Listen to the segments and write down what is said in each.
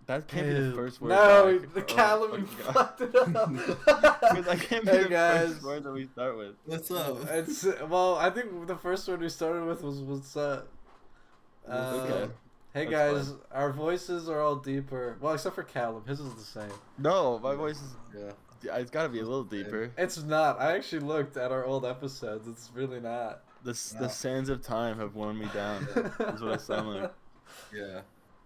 That can't be the first word. No, back. the Callum, you fucked it up. Because that can't be Hey, the guys. first word that we start with. What's up? Well, I think the first word we started with was what's up. Okay. Hey That's guys, fine. our voices are all deeper. Well, except for Callum, his is the same. No, my voice is. Yeah. It's got to be a little deeper. It's not. I actually looked at our old episodes. It's really not. The sands of time have worn me down. That's what I sound like. Yeah.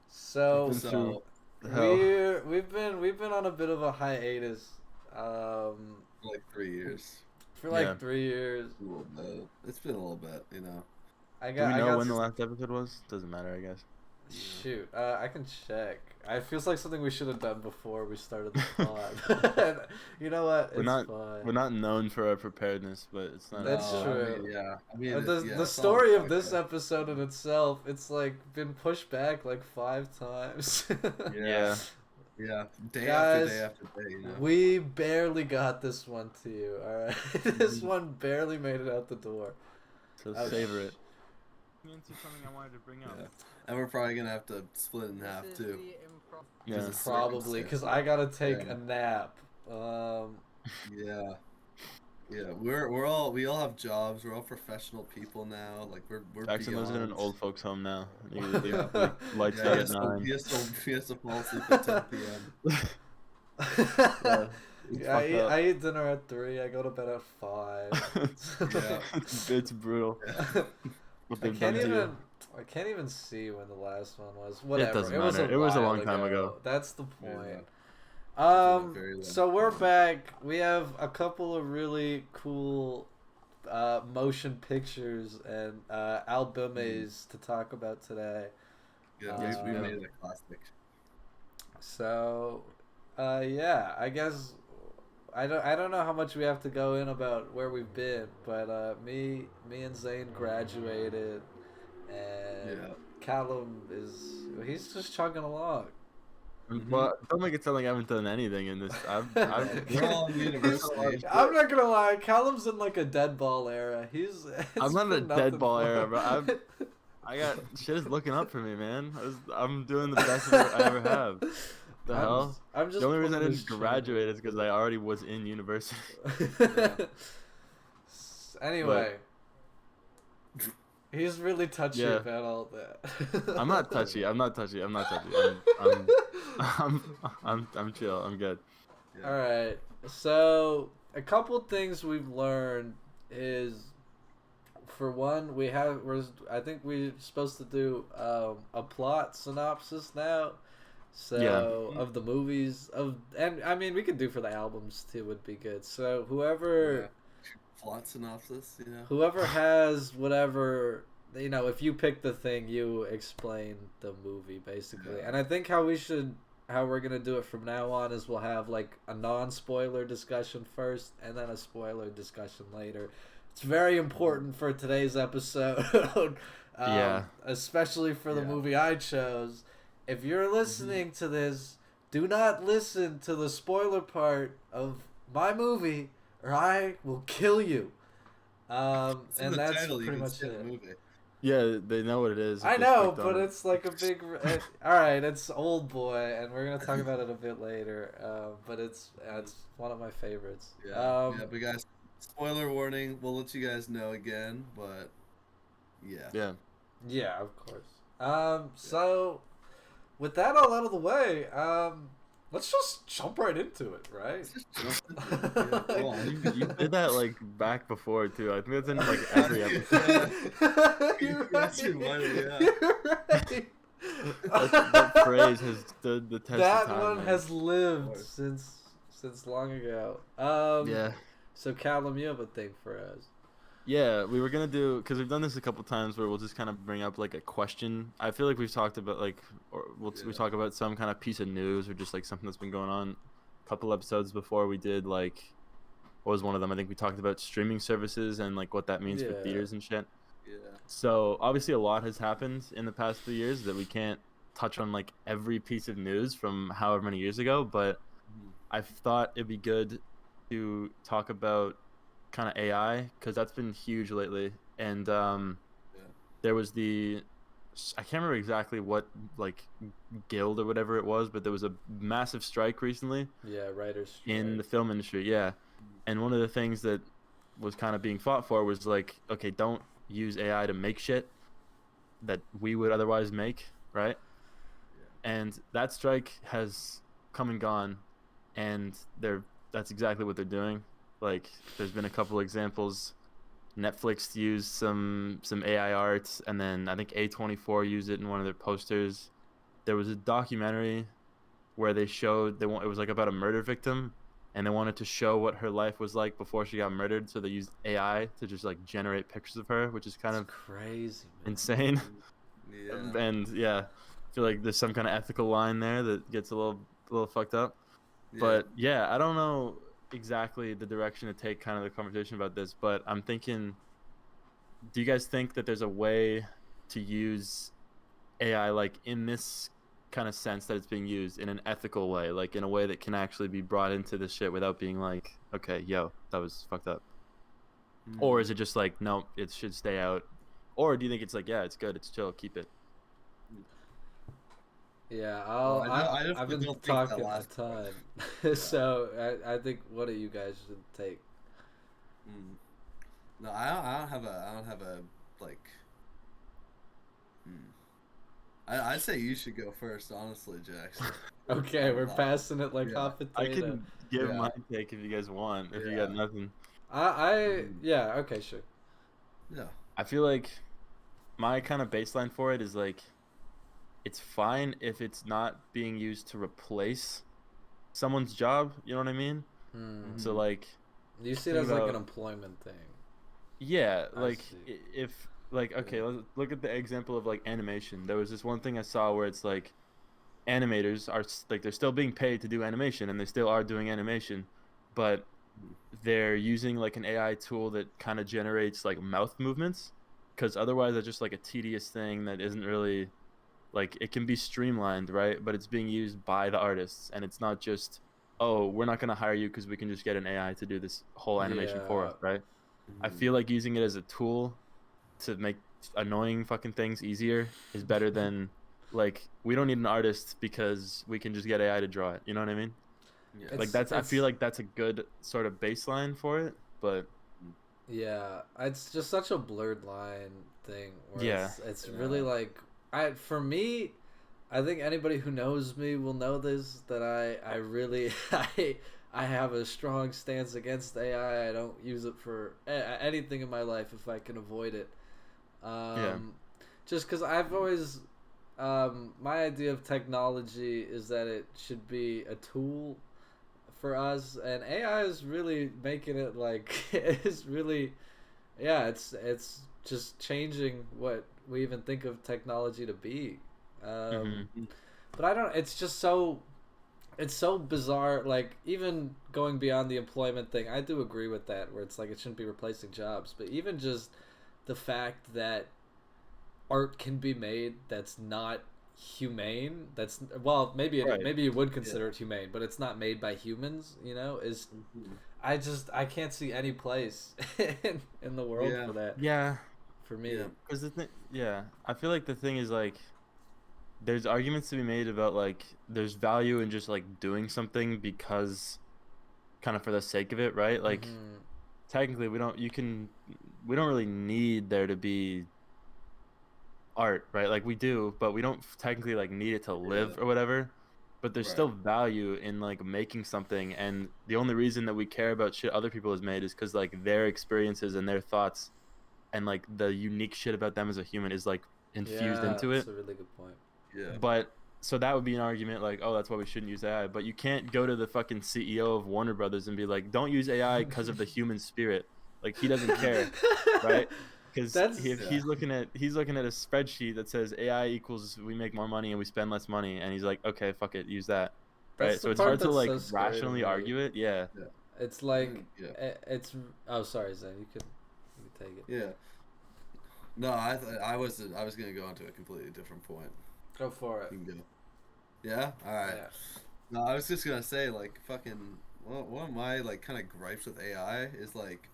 So So hell. we've been on a bit of a hiatus. Like 3 years. For like Yeah. 3 years. A little bit. It's been a little bit, you know. Do we know when the last episode was? Doesn't matter, I guess. Shoot, I can check. It feels like something we should have done before we started the pod. You know what? It's fine. We're not known for our preparedness, but it's not. That's true. I mean, The story of this episode in itself, it's like been pushed back like 5 times. Yeah. Yeah. Day Guys, after day, you know. we barely got this one to you. All right, this one barely made it out the door. So savor it. Into something I wanted to bring up. Yeah. And we're probably gonna have to split it in half too. Yeah. Probably because I gotta take a nap. Yeah. Yeah, we all have jobs. We're all professional people now. Like we're Jackson lives in an beyond- old folks home now. Yeah. Lights Yeah, out at 9. he has to fall asleep at 10 p.m. I eat dinner at 3. I go to bed at 5. Yeah. It's brutal. What I they've done to you. can't even see when the last one was. Whatever. doesn't was matter. It was a while long time ago. That's the point. Very long So we're back. We have a couple of really cool motion pictures and albums to talk about today. Yeah, we made it a classic. So, yeah, I guess I don't know how much we have to go in about where we've been, but me and Zane graduated, and Callum he's just chugging along. Well, don't make it sound like I haven't done anything in this. We're all in university. I'm not gonna lie, Callum's in like a dead ball era. I'm not in a dead ball era, bro. I got shit is looking up for me, man. I'm doing the best I ever have. The hell? I'm just the only reason I didn't graduate is because I already was in university. Anyway, he's really touchy about all that. I'm not touchy. I'm chill. I'm good. All right. So a couple things we've learned is, for one, I think we're supposed to do a plot synopsis now. So of the movies and I mean we could do for the albums too, would be good. So whoever plot synopsis, you know. Whoever has whatever, you know, if you pick the thing, you explain the movie basically. Yeah. And I think how we're gonna do it from now on is we'll have like a non-spoiler discussion first and then a spoiler discussion later. It's very important for today's episode. Especially for the movie I chose. If you're listening to this, do not listen to the spoiler part of my movie, or I will kill you. And that's pretty much it. Yeah, they know what it is. I know, but it's like a big. Alright, it's Oldboy, and we're gonna talk about it a bit later. But it's one of my favorites. Yeah, but guys, spoiler warning. We'll let you guys know again, but yeah. Yeah, of course. So. With that all out of the way, let's just jump right into it, right? You did that like back before too. I think that's in like every episode. You're right. That phrase has stood the test of time. That one has lived since long ago. So Callum, you have a thing for us. Yeah, we were gonna do, because we've done this a couple times where we'll just kind of bring up like a question. I feel like we've talked about we talk about some kind of piece of news or just like something that's been going on. A couple episodes before we did like, what was one of them? I think we talked about streaming services and like what that means for theaters and shit. Yeah. So obviously a lot has happened in the past few years that we can't touch on like every piece of news from however many years ago, but I thought it'd be good to talk about kind of AI, because that's been huge lately. And there was the I can't remember exactly what like guild or whatever it was, but there was a massive strike recently Yeah, writers in the strike. film industry. Yeah, and one of the things that was kind of being fought for was like, okay, don't use AI to make shit that we would otherwise make, right? And that strike has come and gone, and that's exactly what they're doing. Like, there's been a couple examples. Netflix used some AI art, and then I think A24 used it in one of their posters. There was a documentary where they showed it was like about a murder victim, and they wanted to show what her life was like before she got murdered, so they used AI to just like generate pictures of her, which is kind It's of crazy, man. insane. Yeah. And yeah, I feel like there's some kind of ethical line there that gets a little fucked up. Yeah. But yeah, I don't know exactly the direction to take kind of the conversation about this, but I'm thinking, do you guys think that there's a way to use AI like in this kind of sense that it's being used in an ethical way, like in a way that can actually be brought into this shit without being like, okay, yo, that was fucked up? Or is it just like, no, it should stay out? Or do you think it's like, yeah, it's good, it's chill, keep it? Yeah, Well, I I've definitely been don't think that talking a last part. ton, so I think one of you guys should take. Mm. No, I don't have a like. Hmm. I'd say you should go first, honestly, Jackson. Okay, we're passing it like Yeah. hot I potato. can give Yeah. my take if you guys want, if you got Yeah. nothing. Mhm. Yeah, okay, sure. Yeah. I feel like my kind of baseline for it is like, it's fine if it's not being used to replace someone's job, you know what I mean? Hmm. So Mhm. like, You see it think as like an about, employment thing. yeah, I like see. if like, Yeah. okay, let's look at the example of like animation. There was this one thing I saw where it's like animators are like, they're still being paid to do animation, and they still are doing animation, but Mhm. they're using like an AI tool that kind of generates like mouth movements, because otherwise it's just like a tedious thing that isn't really like, it can be streamlined, right? But it's being used by the artists, and it's not just, oh, we're not going to hire you because we can just get an AI to do this whole animation for us, Yeah, right? I Mhm. feel like using it as a tool to make annoying fucking things easier is better than, like, we don't need an artist because we can just get AI to draw it, you know what I mean? Yeah. Like, it's that's, I feel it's like that's a good sort of baseline for it. But yeah, it's just such a blurred line thing where yeah. it's really Yeah. like for me, I think anybody who knows me will know this, that I really I have a strong stance against AI. I don't use it for anything in my life if I can avoid it. Yeah. Um, just because I've always my idea of technology is that it should be a tool for us, and AI is really making it like it's really, yeah, it's just changing what we even think of technology to be. Hmm. Um, but I don't. It's so bizarre. Like, even going beyond the employment thing, I do agree with that. Where it's like it shouldn't be replacing jobs, but even just the fact that art can be made that's not humane, that's, well, Right. maybe you would Yeah. consider it humane, but it's not made by humans, is, Mhm. I can't see any place in the world Yeah. for that, Yeah. for Yeah. me. Because the thing, yeah, I feel like the thing is like, there's arguments to be made about like, there's value in just like doing something because, kind of for the sake of it, right? Like, Hmm. technically we don't really need there to be art, right? Like, we do, but we don't technically like need it to Yeah. live or whatever. But there's Right. still value in like making something, and the only reason that we care about shit other people has made is because like their experiences and their thoughts and like the unique shit about them as a human is like infused Yeah, into that's it. a really good point. Yeah. But so that would be an argument like, oh, that's why we shouldn't use AI. But you can't go to the fucking CEO of Warner Brothers and be like, don't use AI because of the human spirit. Like, he doesn't care, right? Because That's if Yeah. he's looking at a spreadsheet that says AI equals we make more money and we spend less money, and he's like, okay, fuck it, use that, that's right? the So it's part hard to that's like so scary to rationally me. argue it. Yeah. Yeah. It's I like think, yeah. it's, oh, sorry, Zen, you could take it. Yeah. No, I was gonna go into a completely different point. Go for it. You can go. Yeah. All right. Yeah. No, I was just gonna say like fucking one of my like kind of gripes with AI is like,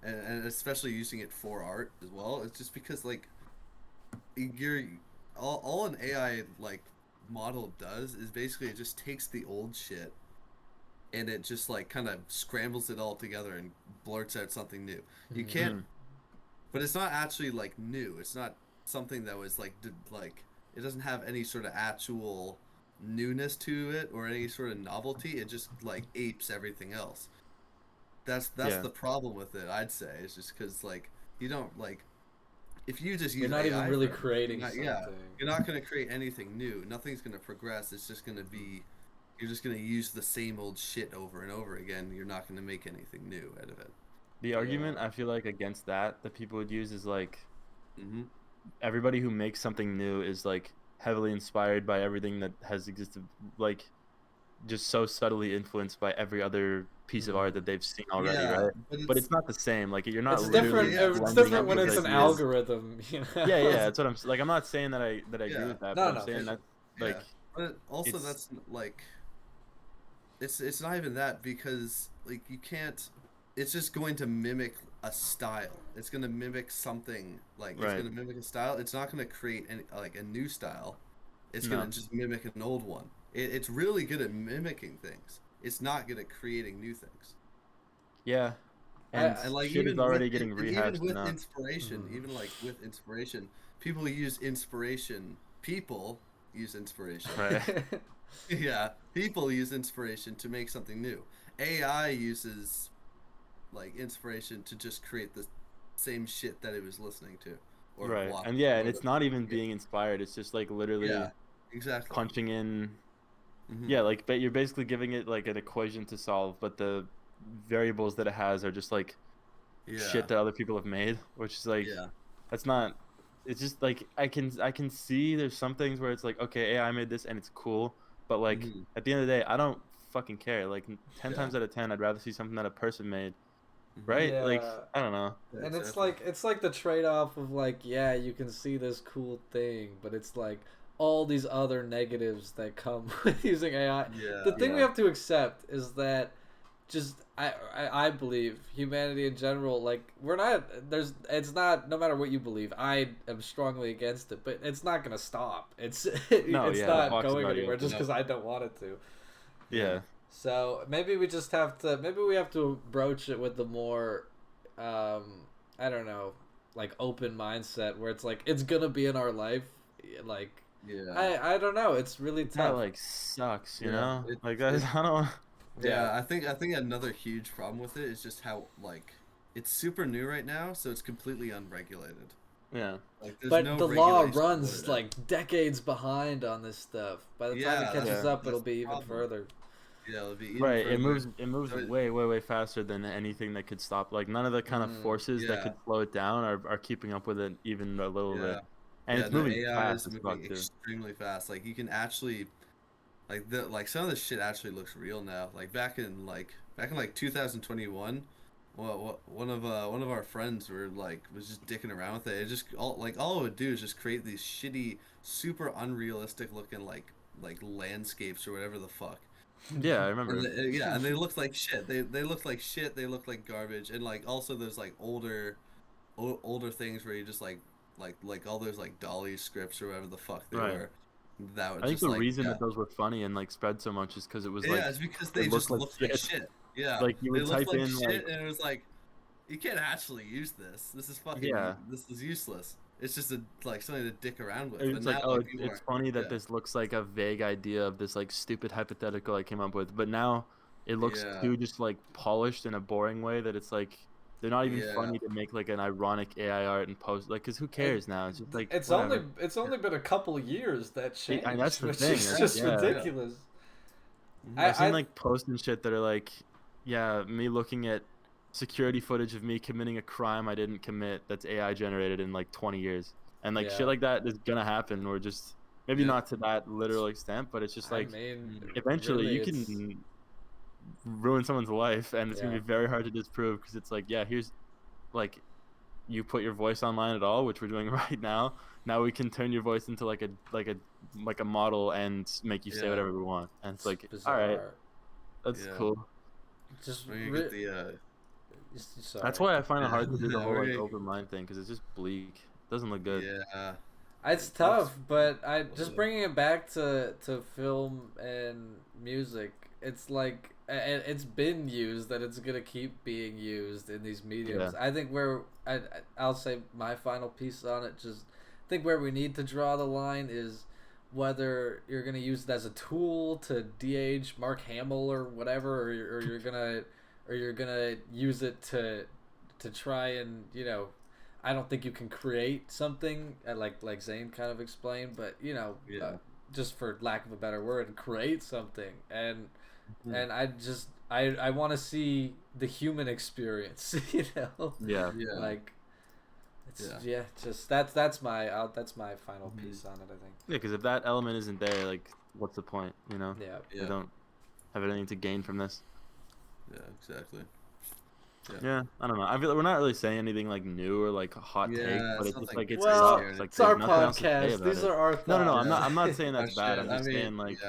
and especially using it for art as well. It's just because like you're all an AI like model does is basically it just takes the old shit and it just like kind of scrambles it all together and blurts out something new. You can't, Mhm. but it's not actually like new. It's not something that was like like it doesn't have any sort of actual newness to it or any sort of novelty. It just like apes everything else. That's Yeah. the problem with it. I'd say it's just because like you don't like if you just You're use not even AI really for everything, creating yeah, something. you're not going to create anything new. Nothing's going to progress. It's just going to be, you're just going to use the same old shit over and over again. You're not going to make anything new out of it. The Yeah. argument I feel like against that people would use is like Mm-hmm. everybody who makes something new is like heavily inspired by everything that has existed, like just so subtly influenced by every other piece of art that they've seen already, Yeah, right? but But it's not the same. Like you're not It's literally different. yeah, It's blending different up when these it's an ideas. algorithm. You know. Yeah, that's what I'm like. I'm not saying that I agree yeah, with that, but No, I'm no, for saying sure. that yeah. like But also it's that's like it's not even that because like you can't. It's just going to mimic a style. It's going to mimic something like it's right. going to mimic a style. It's not going to create any like a new style. It's going to No. just mimic an old one. It's really good at mimicking things. It's not good at creating new things. Yeah. I And And like shit is already getting even rehashed with enough. inspiration, Mhm. even like with inspiration, people use inspiration. People use inspiration. Right. Yeah, people use inspiration to make something new. AI uses like inspiration to just create the same shit that it was listening to or Right. watching And yeah, or and it's whatever. not even Yeah, being inspired. It's just like yeah, literally exactly. punching in. Hmm. Yeah, like but you're basically giving it like an equation to solve, but the variables that it has are just like Yeah, shit that other people have made, which is like yeah. that's not. It's just like I can see there's some things where it's like okay, AI made this and it's cool, but like Hmm. at the end of the day, I don't fucking care. Like 10 Yeah. times out of 10, I'd rather see something that a person made, Hmm. right? Like Yeah. I don't know. Yeah, And exactly. it's like the trade off of like, yeah, you can see this cool thing, but it's like all these other negatives that come with using AI. The Yeah. thing we Yeah. have to accept is that just I believe humanity in general, like we're not there's it's not, no matter what you believe, I am strongly against it, but it's not gonna stop. It's No, it's yeah, the No, not box is going already anywhere just open. no. because I don't want it to. Yeah. Yeah. So maybe we just have to, maybe we have to broach it with the more um I don't know, like open mindset where it's like it's gonna be in our life. Like Yeah. I don't know, it's really That tough. like sucks, you Yeah. know? Like It that I don't Yeah. Yeah, I think another huge problem with it is just how like it's super new right now, so it's completely unregulated. yeah. Like there's But no the law regulation of what it runs is. like decades behind on this stuff. By the time it Yeah, catches Yeah. up, it'll that's be the even problem. further. Yeah, it'll be even Right. further. It moves So way, way, way faster than anything that could stop. Like none of the kind of Mm. forces that yeah, could slow it down are keeping up with it even a little yeah, bit. And yeah. it's No, moving AI fast is as moving fuck too. extremely fast. Like you can actually like some of this shit actually looks real now. Like back in like 2021. Well, one of our friends was just dicking around with it. It just all it would do is just create these shitty, super unrealistic looking like landscapes or whatever the fuck. Yeah, I And remember. yeah, and they look like shit. They look like shit. They look like garbage. And like also there's like older things where you just like all those like Dolly scripts or whatever the fuck they Right. were. That would I think just the like reason yeah. that those were funny and like spread so much is because it was Yeah, like it's because it they looked just like looked like shit. shit. Yeah, Like you they would looked type like in like shit, and it was like, you can't actually use this. This is yeah. this is useless. It's just like something to dick around with. But It's like, now, oh, like people it's are, funny that yeah, this looks like a vague idea of this like stupid hypothetical I came up with, but now it looks yeah, too just like polished in a boring way that it's like they're not even yeah, funny to make like an ironic AI art and post like, cause who It, cares now? It's just like it's whatever. only been a couple of years that And that's changed, the which thing. is That's, just exactly, yeah, yeah. ridiculous. Hmm. I've seen I like posts and shit that are like, yeah, me looking at security footage of me committing a crime I didn't commit that's AI generated in like 20 years, and like shit yeah. like that is gonna happen, or just maybe Yeah. not to that literal extent, but it's just I like mean, Mhm. eventually really, you it's can ruin someone's life and it's gonna yeah. be very hard to disprove because it's like yeah here's like you put your voice online at all, which we're doing right now we can turn your voice into like a model and make you say Yeah, whatever we want, and it's It's like all right, bizarre. that's yeah. cool. Just We're gonna get the That's sorry. why I find it yeah, hard to do the whole we're like gonna, open mind thing because it's just bleak, it doesn't look good. yeah. It's tough, but I just bringing it back to film and music. It's like it's been used, that it's gonna keep being used in these mediums. Yeah. I think I'll say my final piece on it. Just I think where we need to draw the line is whether you're gonna use it as a tool to de-age Mark Hamill or whatever, or you're gonna use it to try and I don't think you can create something like Zane kind of explained, but just for lack of a better word, create something, and I want to see the human experience, Yeah. like just that's my final piece on it, I think. Yeah, because if that element isn't there, like, what's the point? Yeah. We don't have anything to gain from this. Yeah, exactly. Yeah, I don't know. I feel like we're not really saying anything like new or like a hot take, but it's just like it's it's there's our nothing else to say podcast. about These it. are our thoughts. No. I'm not saying that's bad. I'm I just mean, saying like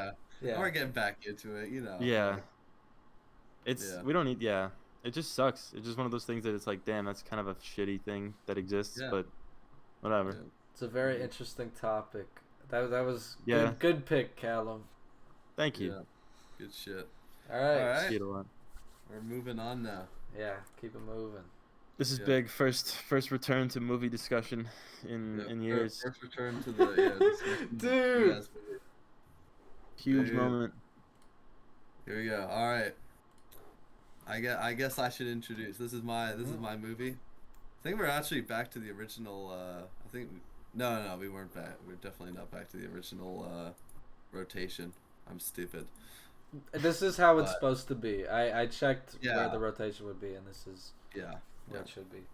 we're getting back into it, Yeah. like, It's we don't need It just sucks. It's just one of those things that it's like, damn, that's kind of a shitty thing that exists, but whatever. Yeah. It's a very interesting topic. That was Yeah. good pick, Callum. Thank you. Yeah. Good shit. All right. All right. See you a lot. We're moving on now. Yeah, keep it moving. This is big. First return to movie discussion in years. First return to the Dude. Huge moment. Here we go. All right. I guess I should introduce. This is my movie. I think we're actually back to the original. No, we weren't back. We're definitely not back to the original rotation. I'm stupid. This is how it's supposed to be. I checked where the rotation would be, and this is where it should be.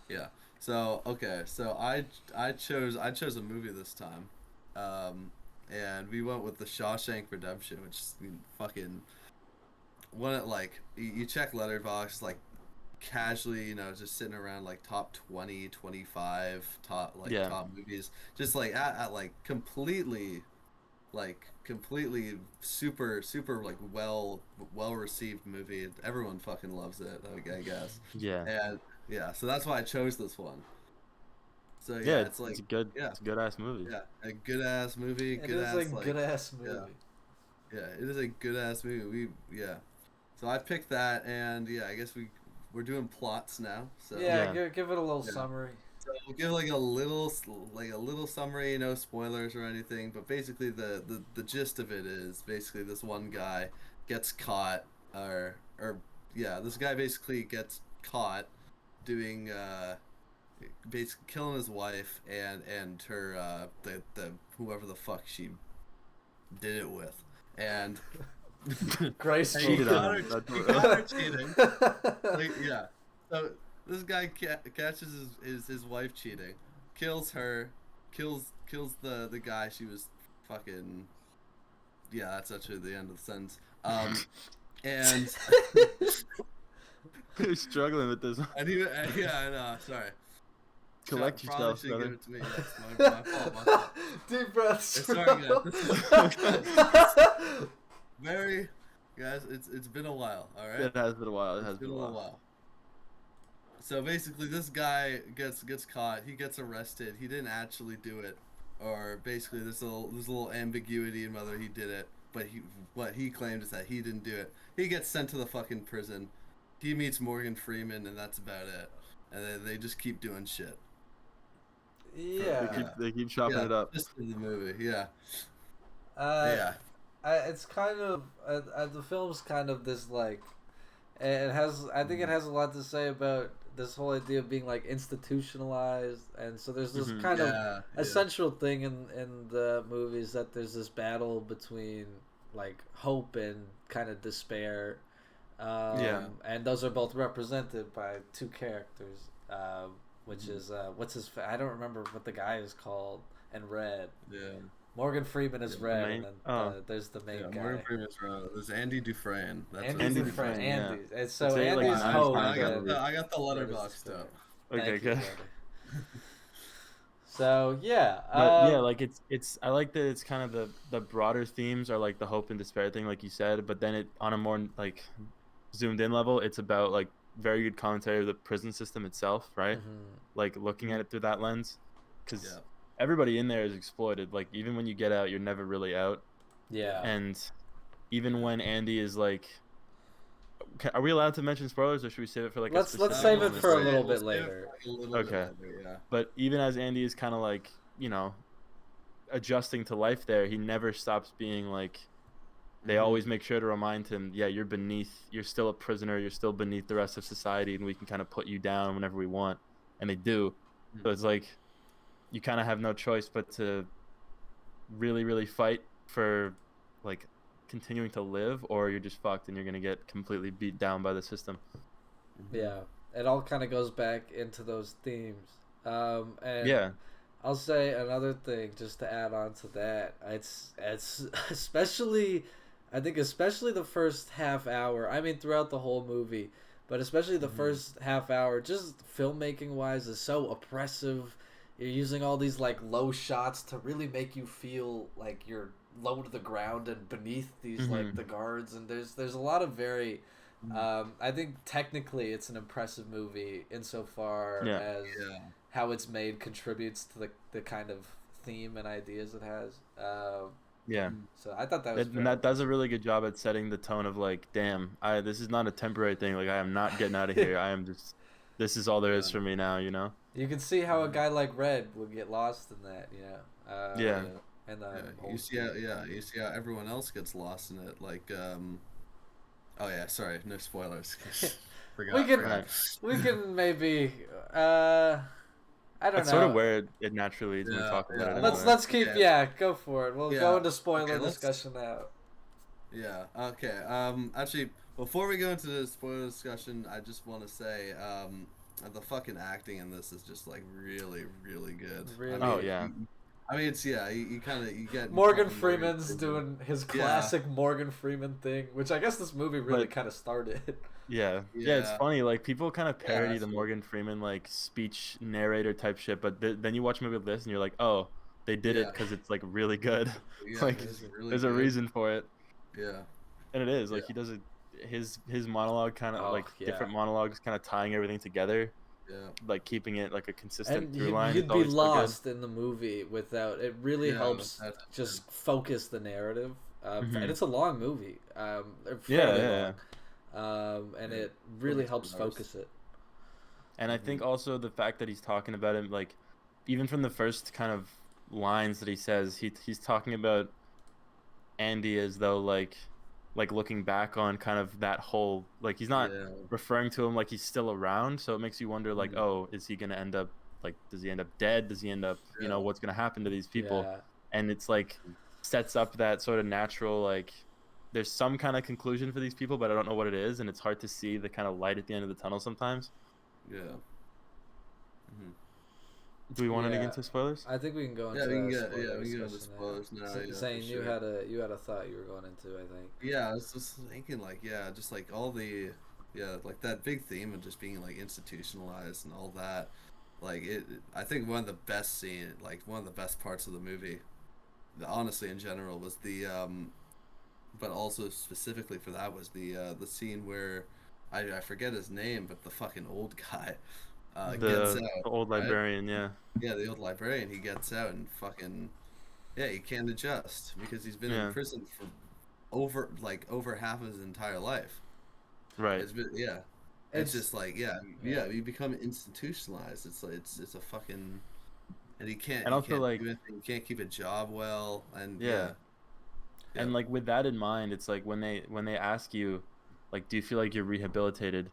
Yeah. So okay. So I chose a movie this time, and we went with the Shawshank Redemption, which is fucking one of, like, you check Letterboxd, like, casually, just sitting around like top 20, 25 top movies, just like at like completely super like well received movie. Everyone fucking loves it, I guess. And so that's why I chose this one. So it's like it's a good ass movie. Yeah, a good ass movie. It is a good ass movie. Yeah, it is a good ass movie. So I picked that, and I guess we're doing plots now. So give it a little summary. So we'll give like a little summary, no spoilers or anything, but basically the gist of it is basically this one guy gets caught, this guy basically gets caught doing basically killing his wife and her the whoever the fuck she did it with, and Graceful. he caught her cheating. So this guy catches his wife cheating, kills her, kills the guy she was fucking. Yeah, that's actually the end of the sentence. And You're struggling with this. and he, I know. Sorry. Collect yourself, brother. Give it to me. Yes, my fault. Deep breaths. Sorry, guys. Guys, it's been a while. All right. It has been a while. It's been a little while. So basically, this guy gets caught. He gets arrested. He didn't actually do it, or basically, there's a little ambiguity in whether he did it. But what he claimed is that he didn't do it. He gets sent to the fucking prison. He meets Morgan Freeman, and that's about it. And they just keep doing shit. Yeah. They keep chopping it up. Just in the movie, yeah. It's kind of the film's kind of this like, I think it has a lot to say about this whole idea of being like institutionalized, and so there's this kind of essential thing in the movies that there's this battle between like hope and kind of despair, and those are both represented by two characters, which is I don't remember what the guy is called in Red. Morgan Freeman is Red, and then there's the main guy. Morgan Freeman is Red. There's Andy Dufresne. Andy Dufresne. Andy. And so Andy's Andy's hope. I got the Letterboxd up. Okay, good. So like it's I like that it's kind of the broader themes are like the hope and despair thing, like you said, but then it on a more like zoomed in level, it's about like very good commentary of the prison system itself, right? Like looking at it through that lens, because everybody in there is exploited. Like even when you get out, you're never really out. Yeah. And even when Andy is like, are we allowed to mention spoilers, or should we save it for like a Let's specific save it moment? for a We'll little save bit it later. for, like, a little Okay. bit later, yeah. But even as Andy is kind of like, adjusting to life there, he never stops being like, they always make sure to remind him, yeah, you're still a prisoner, you're still beneath the rest of society, and we can kind of put you down whenever we want. And they do. So it's like, you kind of have no choice but to really, really fight for like continuing to live, or you're just fucked and you're going to get completely beat down by the system. Yeah. It all kind of goes back into those themes. And Yeah. I'll say another thing just to add on to that. It's especially, I think especially the first half hour. I mean, throughout the whole movie, but especially the first half hour, just filmmaking wise, is so oppressive. You're using all these like low shots to really make you feel like you're low to the ground and beneath these like the guards. And there's a lot of very. I think technically it's an impressive movie insofar as how it's made contributes to the kind of theme and ideas it has. So I thought that was and that does a really good job at setting the tone of like, damn, this is not a temporary thing. Like I am not getting out of here. I am just, this is all there is for me now. You can see how a guy like Red would get lost in that. And you see how everyone else gets lost in it. Like oh yeah, sorry, no spoilers. Forgot. We can maybe I don't know. It's sort of where it naturally leads when we talk about it. Let's keep go for it. We'll go into spoiler discussion now. Yeah. Okay. Actually, before we go into the spoiler discussion, I just want to say the fucking acting in this is just like really, really good. Really? I mean, it's you get Morgan Freeman's doing his classic Morgan Freeman thing, which I guess this movie really kind of started. Yeah, it's funny. Like people kind of parody the Morgan Freeman like speech narrator type shit, but then you watch a movie like this and you're like, oh, they did it because it's like really good. Like there's a reason for it. Yeah, and it is like he does his monologue kind of different monologues, kind of tying everything together. Yeah, like keeping it like a consistent through line. You'd be lost in the movie without it. Really helps just focus the narrative. And it's a long movie. Long. And it really helps focus it. And I think also the fact that he's talking about him, like even from the first kind of lines that he says, he's talking about Andy as though like looking back on kind of that whole, like he's not referring to him like he's still around, so it makes you wonder like, oh, is he gonna end up like, does he end up dead, does he end up what's gonna happen to these people? And it's like sets up that sort of natural, like there's some kind of conclusion for these people, but I don't know what it is, and it's hard to see the kind of light at the end of the tunnel sometimes. Do we want to get into spoilers? I think we can go into we can go into spoilers now. Saying you had a thought you were going into, I think. Yeah, I was just thinking like just like all the like that big theme of just being like institutionalized and all that. Like I think one of the best parts of the movie, honestly in general, was the but also specifically for that was the scene where I forget his name, but the fucking old guy. Gets out, the old librarian, the old librarian. He gets out and fucking he can't adjust because he's been in prison for over half of his entire life. Right. It's just like you become institutionalized. It's like it's a fucking, and he can't. And also he can't keep a job well, and and like with that in mind, it's like when they ask you, like, do you feel like you're rehabilitated?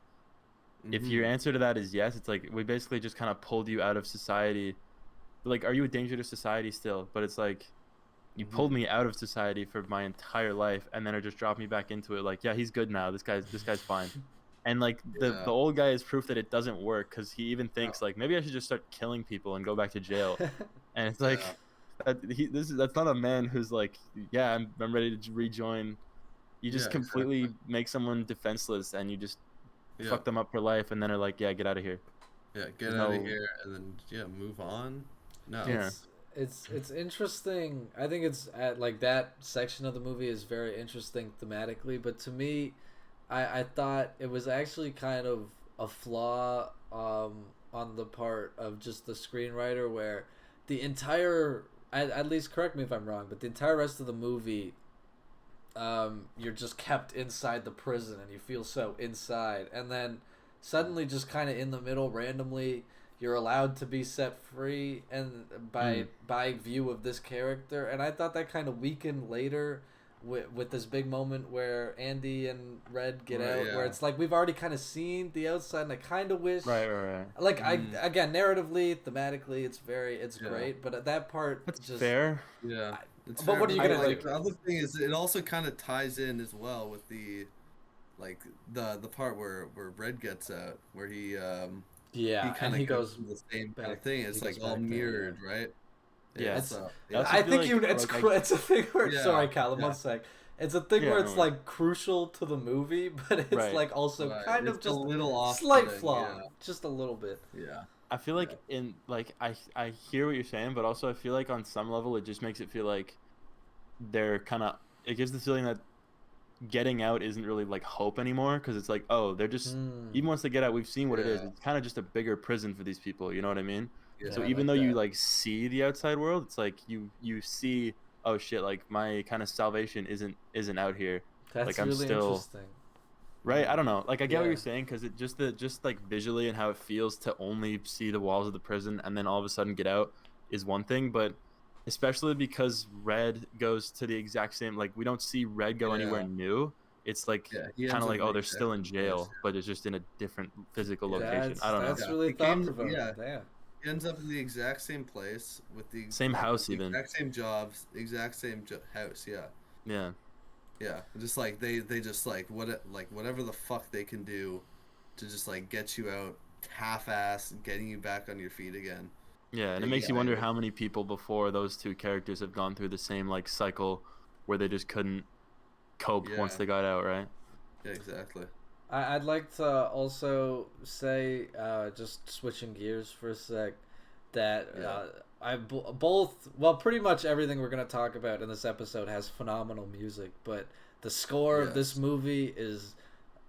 If your answer to that is yes, it's like we basically just kind of pulled you out of society. Like, are you a danger to society still? But it's like you pulled me out of society for my entire life, and then are just dropped me back into it. Like, yeah, he's good now. This guy's fine. And like the old guy is proof that it doesn't work, because he even thinks like maybe I should just start killing people and go back to jail. And it's like that's not a man who's like, yeah, I'm ready to rejoin. You just completely make someone defenseless, and you just fuck them up for life, and then are like, yeah, get out of here. Yeah, get out of here, and then move on. No. Yeah. It's interesting. I think it's at like that section of the movie is very interesting thematically, but to me, I thought it was actually kind of a flaw on the part of just the screenwriter, where the entire, at least correct me if I'm wrong, but the entire rest of the movie, you're just kept inside the prison and you feel so inside, and then suddenly just kind of in the middle randomly you're allowed to be set free and by view of this character, and I thought that kind of weakened later with this big moment where Andy and Red get out, where it's like we've already kind of seen the outside, and I kind of wish right. like I again, narratively, thematically, it's great, but at that part, that's just fair. Yeah. But fair. What are you gonna like, do? The other thing is, it also kind of ties in as well with the part where Red gets out, where he kind of goes through the same kind of thing. It's like all mirrored, right? Yeah. I think it's a thing where sorry, Callum, 1 sec. It's a thing where it's like crucial to the movie, but it's like also kind of just a little slight flaw, just a little bit. Yeah. I feel like in like I hear what you're saying, but also I feel like on some level it just makes it feel like they're kind of, it gives the feeling that getting out isn't really like hope anymore, because it's like, oh, they're just even once they get out, we've seen what it is. It's kind of just a bigger prison for these people, you know what I mean? Yeah, so even though you like see the outside world, it's like you see, oh shit, like my kind of salvation isn't out here. That's like I'm really still interesting. Right, I don't know. Like I get what you're saying, because it just like visually and how it feels to only see the walls of the prison and then all of a sudden get out is one thing, but especially because Red goes to the exact same, like we don't see Red go anywhere new. It's like kind of like, oh, they're still in jail, but it's just in a different physical location. I don't know. That's really thought-provoking. Yeah. He ends up in the exact same place with the same house, even exact same jobs, exact same house. Yeah, just like they just like whatever the fuck they can do to just like get you out, half-ass getting you back on your feet again. Yeah, and it makes you wonder how many people before those two characters have gone through the same like cycle where they just couldn't cope once they got out, right? Yeah, exactly. I'd like to also say, just switching gears for a sec, that pretty much everything we're going to talk about in this episode has phenomenal music, but the score of this movie is,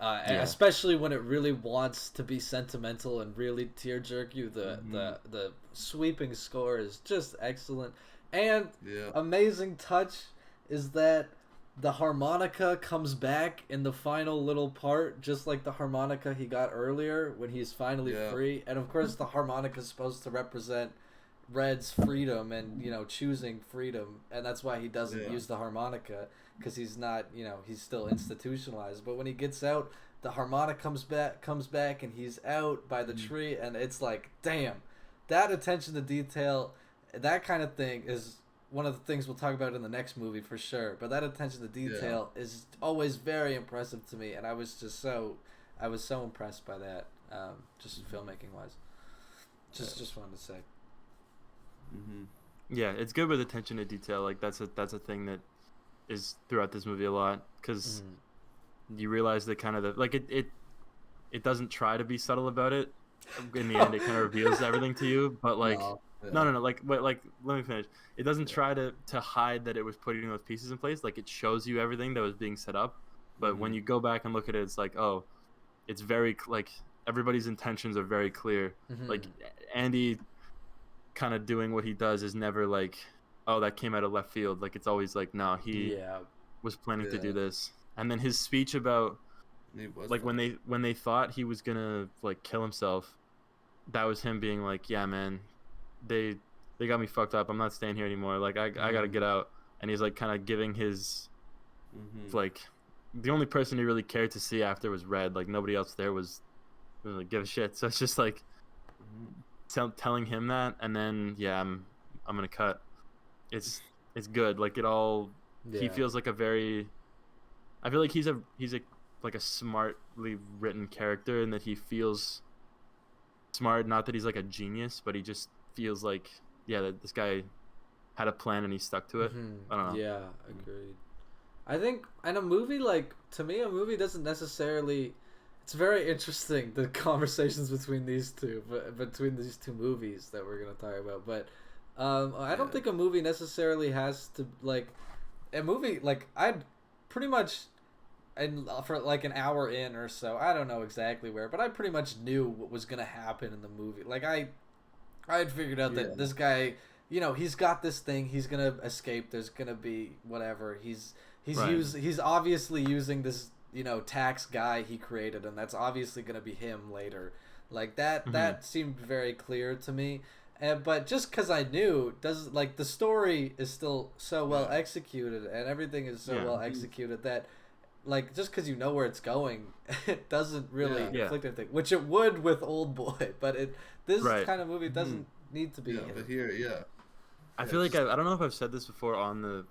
especially when it really wants to be sentimental and really tear-jerk you, the sweeping score is just excellent. And amazing touch is that the harmonica comes back in the final little part, just like the harmonica he got earlier when he's finally free. And of course the harmonica is supposed to represent Red's freedom and, you know, choosing freedom, and that's why he doesn't use the harmonica, because he's not, you know, he's still institutionalized. But when he gets out, the harmonica comes back and he's out by the tree, and it's like, damn, that attention to detail, that kind of thing is one of the things we'll talk about in the next movie for sure. But that attention to detail is always very impressive to me, and I was so impressed by that, just filmmaking wise. Just wanted to say. Yeah, it's good with attention to detail. Like that's a thing that is throughout this movie a lot, because you realize that kind of it doesn't try to be subtle about it. In the end, it kind of reveals everything to you. But like, no, like let me finish. It doesn't try to hide that it was putting those pieces in place. Like it shows you everything that was being set up. But when you go back and look at it, it's like, oh, it's very like everybody's intentions are very clear. Like Andy kind of doing what he does is never like, oh, that came out of left field. Like it's always like, no, he was planning to do this. And then his speech about like when they thought he was gonna like kill himself, that was him being like, yeah, man, they got me fucked up. I'm not staying here anymore. Like I gotta get out. And he's like kind of giving his like the only person he really cared to see after was Red. Like nobody else there was like give a shit. So it's just like telling him that, and then I'm gonna cut. It's good. Like it all. He feels like I feel like he's a like a smartly written character, and that he feels smart. Not that he's like a genius, but he just feels like that this guy had a plan and he stuck to it. I don't know. Yeah, agreed. I think in a movie, like, to me, a movie doesn't necessarily. It's very interesting, the conversations between these two movies that we're gonna talk about. But I don't think a movie necessarily has to like. A movie, like, I'd pretty much, and for like an hour in or so, I don't know exactly where, but I pretty much knew what was gonna happen in the movie. Like I'd figured out that this guy you know, he's got this thing. He's gonna escape. There's gonna be whatever. Right. He's obviously using this, you know, tax guy he created, and that's obviously gonna be him later. Like that seemed very clear to me. But just because I knew, does like the story is still so well executed, and everything is so well executed that, like, just because you know where it's going, it doesn't really inflict anything. Which it would with Oldboy, but this kind of movie doesn't need to be. Yeah, but here, I feel like I don't know if I've said this before on the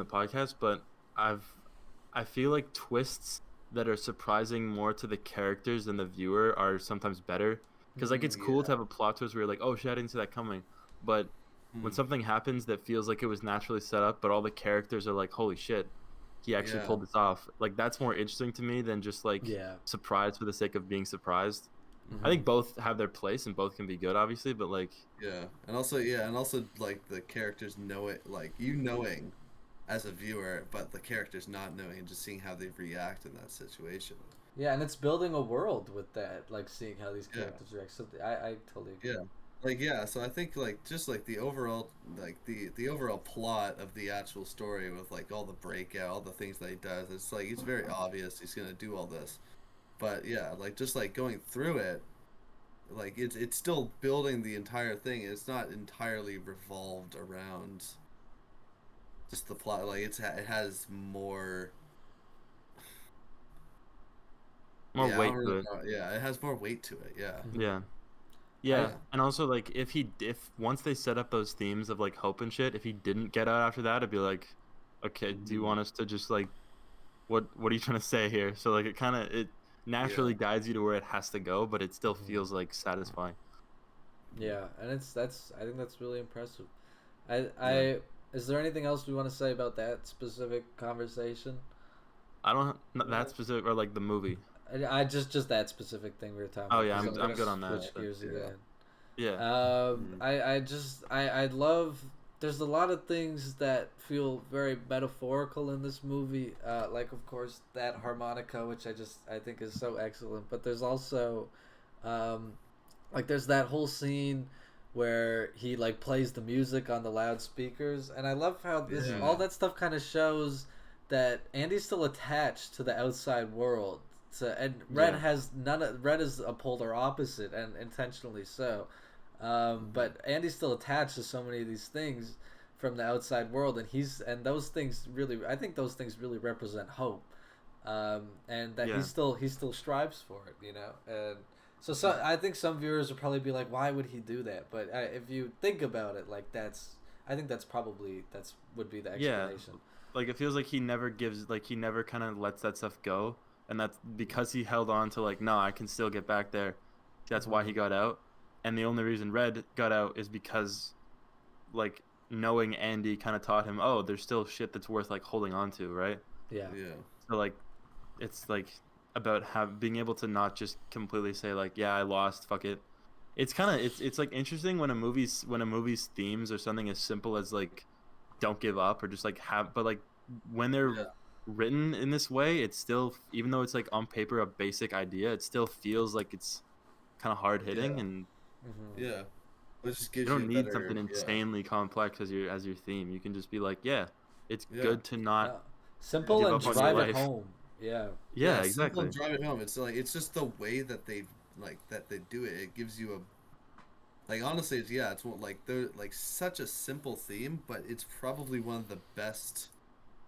podcast, but I feel like twists that are surprising more to the characters than the viewer are sometimes better. Because, like, it's cool to have a plot twist where you're like, oh, shit, I didn't see that coming. But when something happens that feels like it was naturally set up, but all the characters are like, holy shit, he actually pulled this off. Like, that's more interesting to me than just, like, surprise for the sake of being surprised. I think both have their place and both can be good, obviously, but, like... and also, like, the characters know it, like, you knowing as a viewer, but the characters not knowing and just seeing how they react in that situation. Yeah, and it's building a world with that, like seeing how these characters react. So I totally agree. So I think like just like the overall the overall plot of the actual story with like all the breakout, all the things that he does, it's like it's very obvious he's gonna do all this. But like just like going through it, like it's still building the entire thing. It's not entirely revolved around just the plot. Like it has more weight to it. It has more weight to it. Yeah, and also like if once they set up those themes of like hope and shit, if he didn't get out after that, I'd be like, okay, do you want us to just like, what are you trying to say here? So like it naturally guides you to where it has to go, but it still feels like satisfying. Yeah, and I think that's really impressive. Is there anything else we want to say about that specific conversation? I don't not that specific, or like the movie. I just that specific thing we were talking about. Oh yeah, I'm good on that. Switch gears again. Yeah. I love. There's a lot of things that feel very metaphorical in this movie. Like of course that harmonica, which I think is so excellent. But there's also, like there's that whole scene where he like plays the music on the loudspeakers, and I love how all that stuff kind of shows that Andy's still attached to the outside world. And Red has Red is a polar opposite, and intentionally so. But Andy's still attached to so many of these things from the outside world, and those things really, I think those things really represent hope, and that he still strives for it, you know. And so I think some viewers will probably be like, why would he do that? But if you think about it, like I think that's would be the explanation. Like it feels like he never kind of lets that stuff go. And that's because he held on to like, no, I can still get back there. That's why he got out. And the only reason Red got out is because, like, knowing Andy kind of taught him, oh, there's still shit that's worth like holding on to, right? Yeah. So like, it's like about being able to not just completely say like, yeah, I lost, fuck it. It's kind of it's like interesting when a movie's themes or something as simple as like, don't give up or just like but like when they're written in this way, it's still, even though it's like on paper a basic idea, it still feels like it's kind of hard hitting and it just gives you don't need something insanely complex as your theme. You can just be like, it's good to not simple and drive it home. Exactly. Simple and drive it home. It's like it's just the way that they do it. It gives you a like honestly it's like they're like such a simple theme, but it's probably one of the best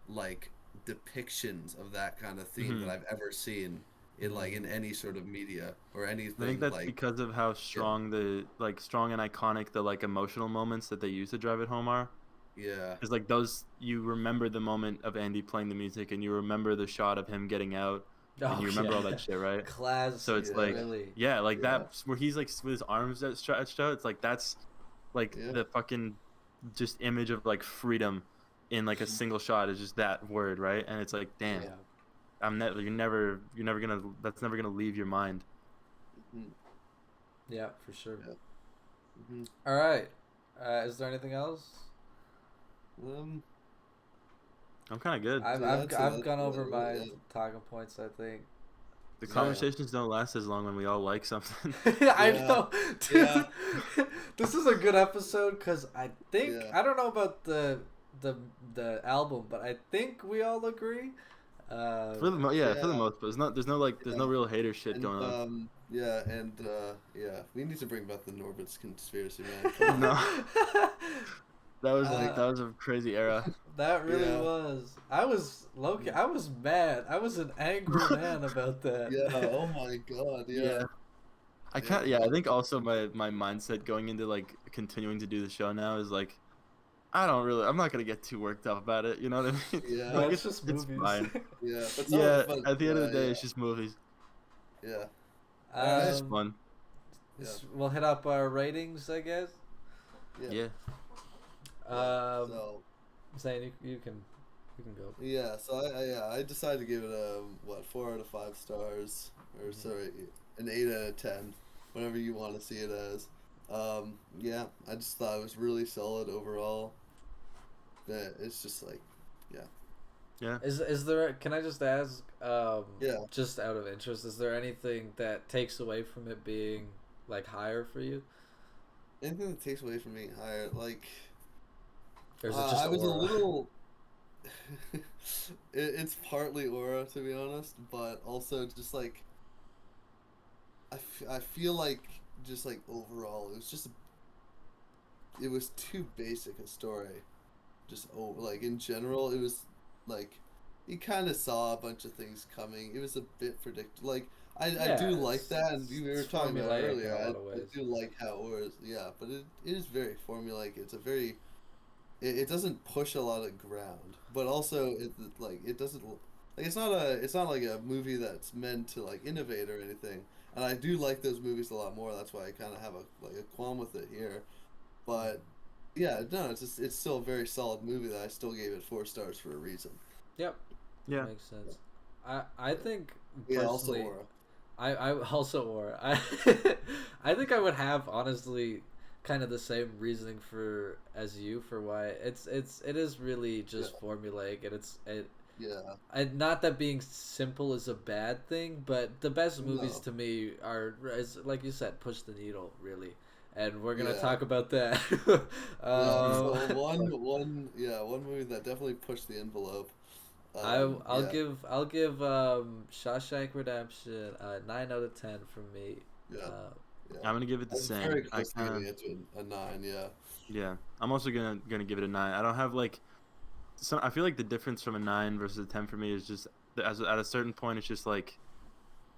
like depictions of that kind of theme that I've ever seen in like in any sort of media or anything. I think that's like, because of how strong strong and iconic the like emotional moments that they use to drive it home are. Because like those, you remember the moment of Andy playing the music, and you remember the shot of him getting out, and you remember all that shit, right? Class. So it's like that where he's like with his arms stretched out. It's like that's like the fucking just image of like freedom in like a single shot is just that word, right? And it's like, damn, you're never gonna, that's never gonna leave your mind. Yeah, for sure. All right, is there anything else? I'm kind of good. I've gone over my talking points, I think. The conversations don't last as long when we all like something. I Yeah. know, dude. Yeah. This is a good episode because I think Yeah. I don't know about the album, but I think we all agree. For the for the Yeah. most part, there's no Yeah. real hater shit And going on. we need to bring back the Norbit's conspiracy, man. Come on. No, Uh, that was a crazy era. That really Yeah. was. I was Loki. I was mad. I was an angry man about that. Yeah. Oh my God. Yeah. I think also my mindset going into like continuing to do the show now is like, I'm not gonna get too worked up about it. You know what I mean? Yeah. No, Like, it's just it's movies. fine. Yeah. But Yeah, but, at the end of the day, yeah. it's just movies. Yeah. It's just Um, fun. We'll hit up our ratings, I guess. Yeah. So Zane, you can go. yeah. So I decided to give it a 4 out of 5 stars, or sorry, an 8 out of 10, whatever you want to see it as. Yeah. I just thought it was really solid overall. But it's just like, Yeah. Is there? Can I just ask? Yeah. Just out of interest, is there anything that takes away from it being like higher for you? anything that takes away from being higher, like. Or is it just I was aura? a little. It's partly aura, to be honest, but also just like. I feel like just like overall it was too basic a story. Like in general, it was like you kind of saw a bunch of things coming. It was a bit predictable. Like I do like that, and we were it's talking about formulaic earlier. in a I lot of ways. do like how it was, yeah, but it is very formulaic. It's a very it doesn't push a lot of ground, but also it doesn't like it's not like a movie that's meant to like innovate or anything. And I do like those movies a lot more. That's why I kind of have a qualm with it here. But yeah, no, it's still a very solid movie that I still gave it 4 stars for a reason. Yep. Yeah. Makes sense. I think Yeah, also personally, Aura. I also or I think I would have honestly kind of the same reasoning as you for why it is really just formulaic, and Yeah. not that being simple is a bad thing, but the best movies No. to me are, is like you said, push the needle really, and we're gonna Yeah. talk about that. So one movie that definitely pushed the envelope. I'll yeah, give Shawshank Redemption 9 out of 10 from me. Yeah. Uh, I'm gonna give it I the was same. very I close to kind giving of it to a 9. Yeah. yeah. I'm also gonna give it a 9. I don't have like I feel like the difference from a 9 versus a 10 for me is just at a certain point it's just like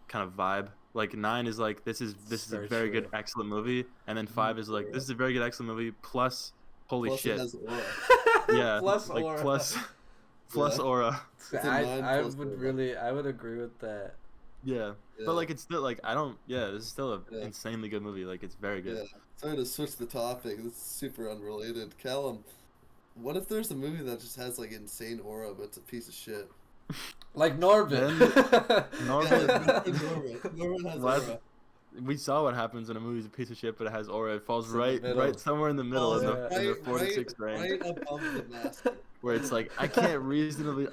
kind of vibe. Like 9 is like this is a Very very true. good excellent movie, and then 5 is like this is a very good excellent movie plus holy Plus shit. it has aura. Yeah, plus like aura. plus Yeah. aura. It's a 9 I plus would aura. really, I would agree with that. Yeah. Yeah. But like it's still like this is still a Yeah. insanely good movie. Like it's very good. Yeah. Sorry to switch the topic. This is super unrelated. Callum, what if there's a movie that just has like insane aura, but it's a piece of shit? Like Norbit. Norbit has What? aura. We saw what happens when a movie's a piece of shit, but it has aura. It falls It's in the right middle. somewhere in the middle Oh, in the 4 to 6 range, right above the master. where it's like I can't reasonably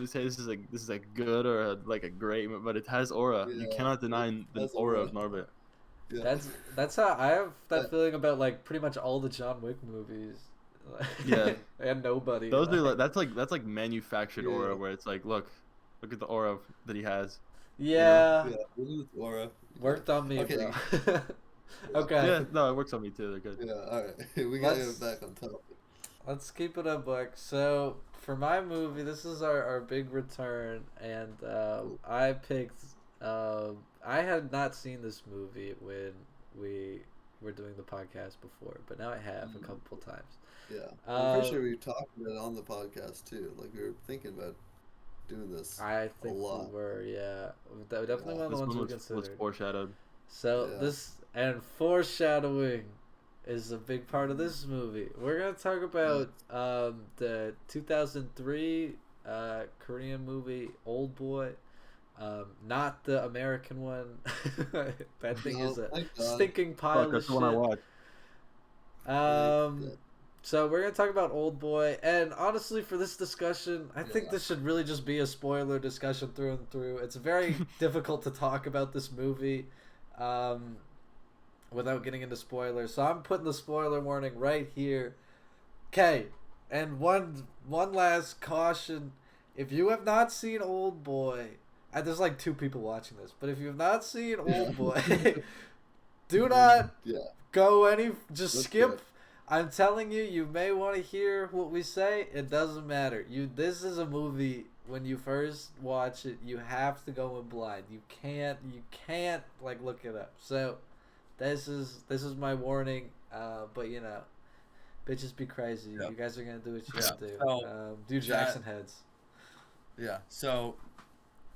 say this is a good or a great, but it has aura. You Yeah, cannot deny it the has aura aura. of Norbit. Yeah. That's how I have that Yeah. feeling about like pretty much all the John Wick movies. Yeah. And Nobody. Those are like that's like manufactured Yeah. aura, where it's like look at the aura that he has. Yeah. Yeah, look at the aura. Worked on me, Okay. bro. Okay. Yeah, no, it works on me too. They're good. Yeah, alright. We gotta Let's- get back on topic. Let's keep it a buck. So for my movie, this is our big return, and I picked. I had not seen this movie when we were doing the podcast before, but now I have a couple times. Yeah. I'm pretty Uh, sure we talked about it on the podcast too. Like we were thinking about doing this. I think we lot. were, yeah. That definitely one of the This ones one we was considered. foreshadowed. So Yeah. this and foreshadowing is a big part of this movie. We're gonna talk about the 2003 Korean movie Oldboy, not the American one. That thing No, is a thank God. stinking pile Fuck, of that's shit. the one I watched. Um, So we're gonna talk about Oldboy, and honestly, for this discussion, I think Yeah. this should really just be a spoiler discussion through and through. It's very difficult to talk about this movie, um, without getting into spoilers. So I'm putting the spoiler warning right here. Okay, and one last caution: if you have not seen Oldboy, there's like two people watching this, but if you have not seen Oldboy, do not Yeah. go any. Just Let's skip. do it. I'm telling you, you may want to hear what we say. It doesn't matter. This is a movie. When you first watch it, you have to go in blind. You can't like look it up. So, this is my warning. But you know, bitches be crazy. Yeah. You guys are gonna do what you Yeah. do. So, Do Jackson heads. Yeah. So,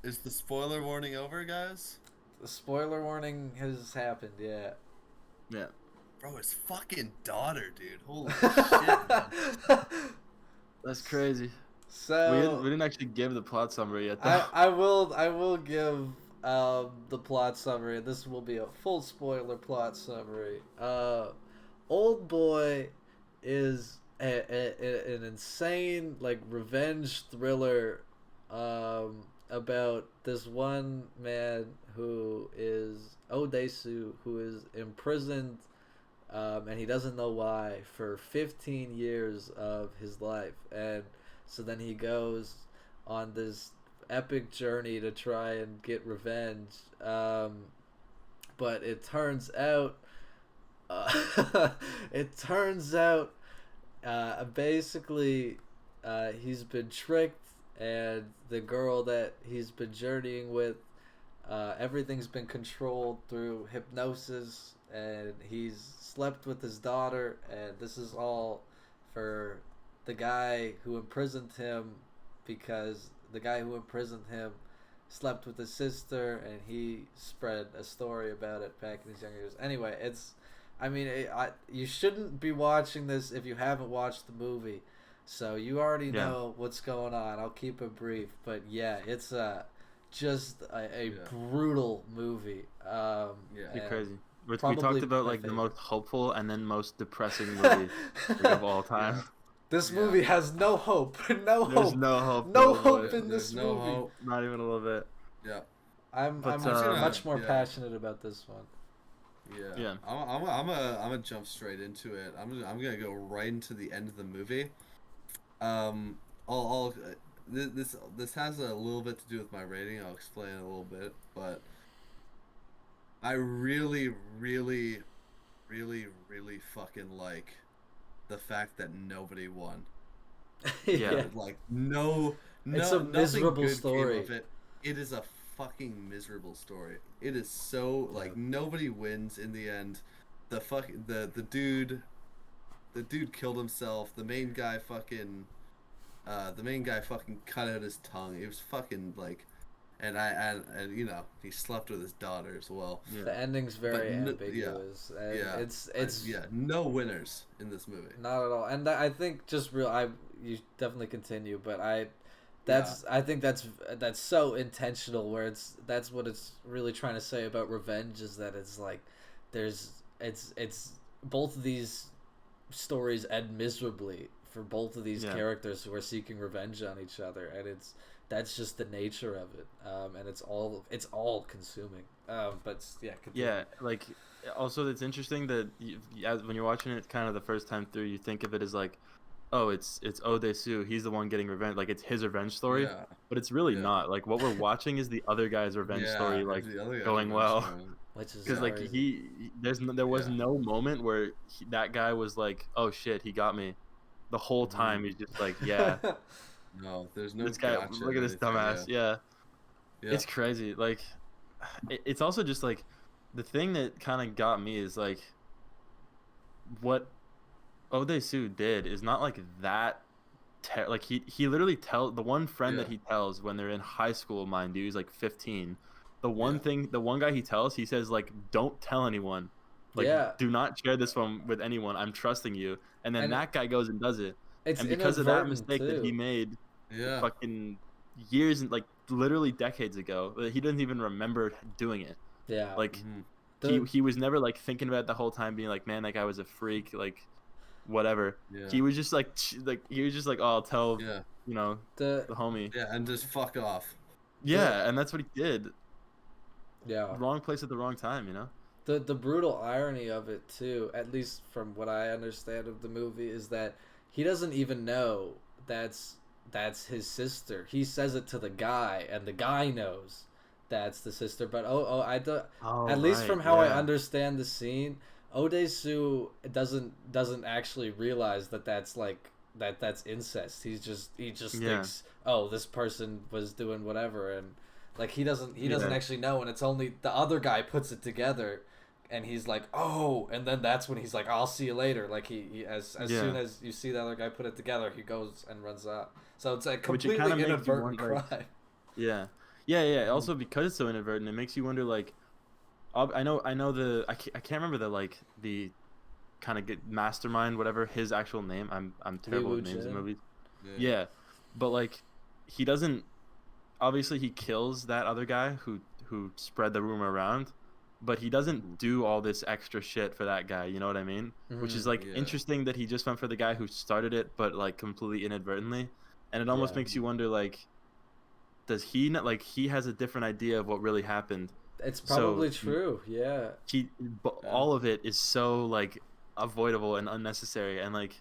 is the spoiler warning over, guys? The spoiler warning has happened. Yeah. Yeah. Bro, his fucking daughter, dude. Holy shit, man. That's crazy. So We didn't actually give the plot summary yet, though. I will give the plot summary. This will be a full spoiler plot summary. Oldboy is an insane like revenge thriller about this one man who is Odesu, who is imprisoned, and he doesn't know why, for 15 years of his life. And so then he goes on this epic journey to try and get revenge. But it turns out, basically, he's been tricked, and the girl that he's been journeying with, everything's been controlled through hypnosis, and he's slept with his daughter, and this is all for the guy who imprisoned him, because the guy who imprisoned him slept with his sister, and he spread a story about it back in his younger years. Anyway, you shouldn't be watching this if you haven't watched the movie, so you already know what's going on. I'll keep it brief, but yeah, it's just a brutal movie. It's crazy. We probably talked about my like the favorite. most hopeful and then most depressing movie of all time. This movie has no hope. There's no hope. No for hope it. in this There's no movie. hope. Not even a little bit. Yeah. I'm But, much more yeah. passionate about this one. Yeah. I'm gonna jump straight into it. I'm gonna go right into the end of the movie. This has a little bit to do with my rating. I'll explain a little bit, but I really, really, really, really fucking like the fact that nobody won. Yeah. Like It's a nothing miserable good came story. of it. It is a fucking miserable story. It is so like nobody wins in the end. The dude killed himself. The main guy fucking cut out his tongue. It was fucking like, and you know, he slept with his daughter as well. Yeah. The ending's very But ambiguous. And yeah. It's No winners in this movie. not at all. And I think you definitely continue, but I think that's so intentional, where that's what it's really trying to say about revenge, is that it's like it's both of these stories end miserably for both of these characters who are seeking revenge on each other, and that's just the nature of it, and it's all consuming. But yeah, continue. Yeah, like also it's interesting that when you're watching it kind of the first time through, you think of it as like, oh, it's Odesu, he's the one getting revenge, like it's his revenge story, but it's really not. Like what we're watching is the other guy's revenge story, like going well. Which is Because like there was no moment where that guy was like, oh shit, he got me. The whole time he's just like, yeah. No, there's no. This guy, gotcha look at this anything, dumbass. Yeah. Yeah. It's crazy. Like, it's also just like the thing that kind of got me is like what Odesu did is not like that. Like he literally the one friend that he tells when they're in high school, mind you, he's like 15. The one guy he tells, he says like, don't tell anyone. Like, do not share this one with anyone. I'm trusting you. And then that guy goes and does it. And because of that mistake that he made, fucking years and like literally decades ago, he doesn't even remember doing it. Yeah. Like he was never like thinking about it the whole time, being like, man, that guy was a freak. Like whatever. Yeah. He was just like he was just like, oh, I'll tell Yeah. the homie. Yeah, and just fuck off. Yeah, and that's what he did. Yeah. Wrong place at the wrong time, The brutal irony of it too, at least from what I understand of the movie, is that he doesn't even know that's his sister. He says it to the guy, and the guy knows that's the sister. But at least from how I understand the scene, Odesu doesn't actually realize that's like that's incest. He just thinks, oh, this person was doing whatever, and like he doesn't actually know, and it's only the other guy puts it together. And he's like, oh, and then that's when he's like, I'll see you later. Like he as soon as you see the other guy put it together, he goes and runs out. So it's a completely inadvertent crime. Yeah. Also, because it's so inadvertent, it makes you wonder. Like, I know I can't remember the kind of mastermind, whatever his actual name. I'm terrible with names in movies. Yeah, but like, he doesn't. Obviously, he kills that other guy who spread the rumor around. But he doesn't do all this extra shit for that guy, you know what I mean? Mm-hmm. Which is like interesting that he just went for the guy who started it, but like completely inadvertently. And it almost makes you wonder, like, does he not, like, he has a different idea of what really happened? It's probably true, yeah. All of it is so like avoidable and unnecessary, and like,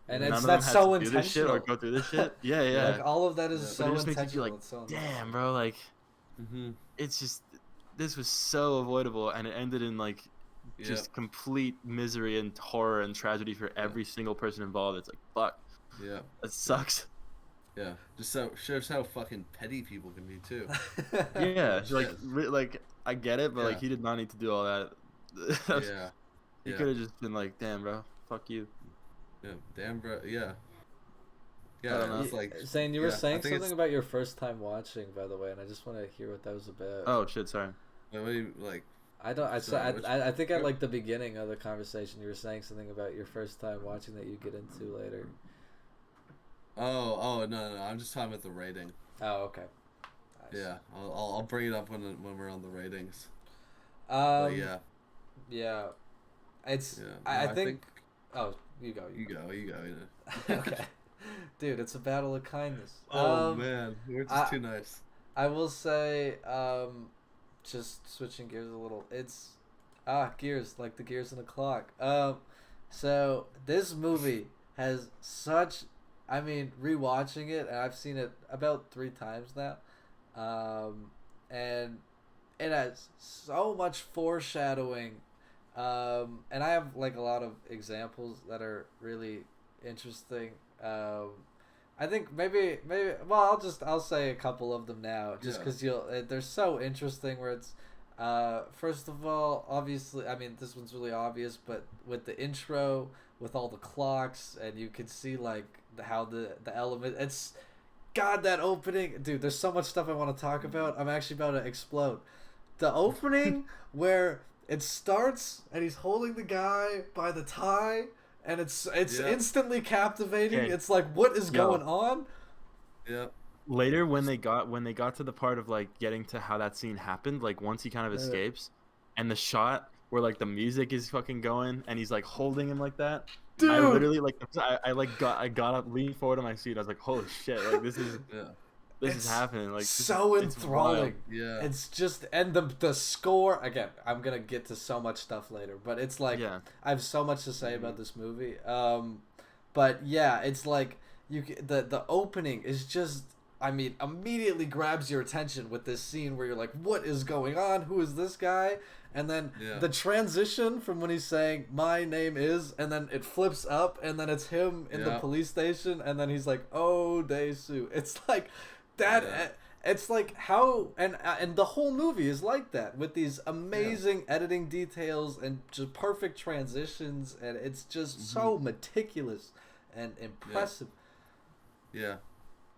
and that's so intentional. Do this shit or go through this shit. Yeah. Like all of that is so it just intentional. makes you feel like, so damn, bro, like, it's just. This was so avoidable, and it ended in like just complete misery and horror and tragedy for every single person involved. It's like, fuck. Yeah. That sucks. Yeah. Just shows how fucking petty people can be too. Yeah. Like I get it, but like he did not need to do all that. He could have just been like, damn, bro, fuck you. Yeah. Damn, bro. Yeah. Yeah, like Zane, you were saying something about your first time watching, by the way, and I just want to hear what that was about. Oh shit, sorry. What do you like? I think at like the beginning of the conversation, you were saying something about your first time watching that you get into later. Oh no! I'm just talking about the rating. Oh, okay. Yeah, I'll bring it up when we're on the ratings. Yeah. It's. Yeah. I think. Oh, you go. You go. Okay. Dude, it's a battle of kindness. Oh man, we're just too nice. I will say, just switching gears a little. It's gears, like the gears in a clock. So this movie has such. I mean, rewatching it, and I've seen it about 3 times now, and it has so much foreshadowing, and I have like a lot of examples that are really interesting. I think maybe well I'll say a couple of them now just because they're so interesting where it's first of all, obviously, I mean this one's really obvious, but with the intro with all the clocks, and you can see like how the element, it's God, that opening, dude, there's so much stuff I want to talk about. I'm actually about to explode. The opening where it starts and he's holding the guy by the tie. And it's instantly captivating. Okay. It's like, what is going on? Yeah. Later, when they got to the part of like getting to how that scene happened, like once he kind of escapes, and the shot where like the music is fucking going, and he's like holding him like that. Dude, I literally like I got up, leaned forward on my seat. I was like, holy shit, like this is this is happening. Like so enthralling. Yeah. It's just, and the score again. I'm gonna get to so much stuff later, but it's like I have so much to say about this movie. But yeah, it's like the opening is just, I mean, immediately grabs your attention with this scene where you're like, what is going on? Who is this guy? And then the transition from when he's saying my name is, and then it flips up, and then it's him in the police station, and then he's like, oh, Desu. It's like that. It's like how, and the whole movie is like that, with these amazing editing details and just perfect transitions, and it's just so meticulous and impressive. Yeah.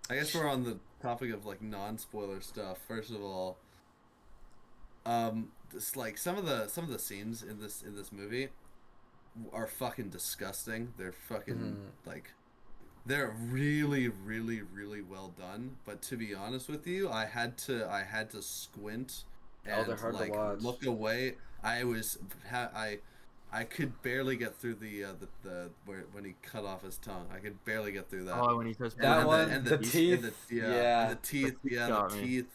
I guess we're on the topic of like non-spoiler stuff. First of all, this, like some of the scenes in this movie are fucking disgusting. They're fucking like, they're really, really, really well done. But to be honest with you, I had to squint and they're hard like to watch. look away. I I could barely get through the where when he cut off his tongue. I could barely get through that. Oh, when he says That one, And the teeth, teeth, and yeah. the teeth, yeah, got the me. teeth.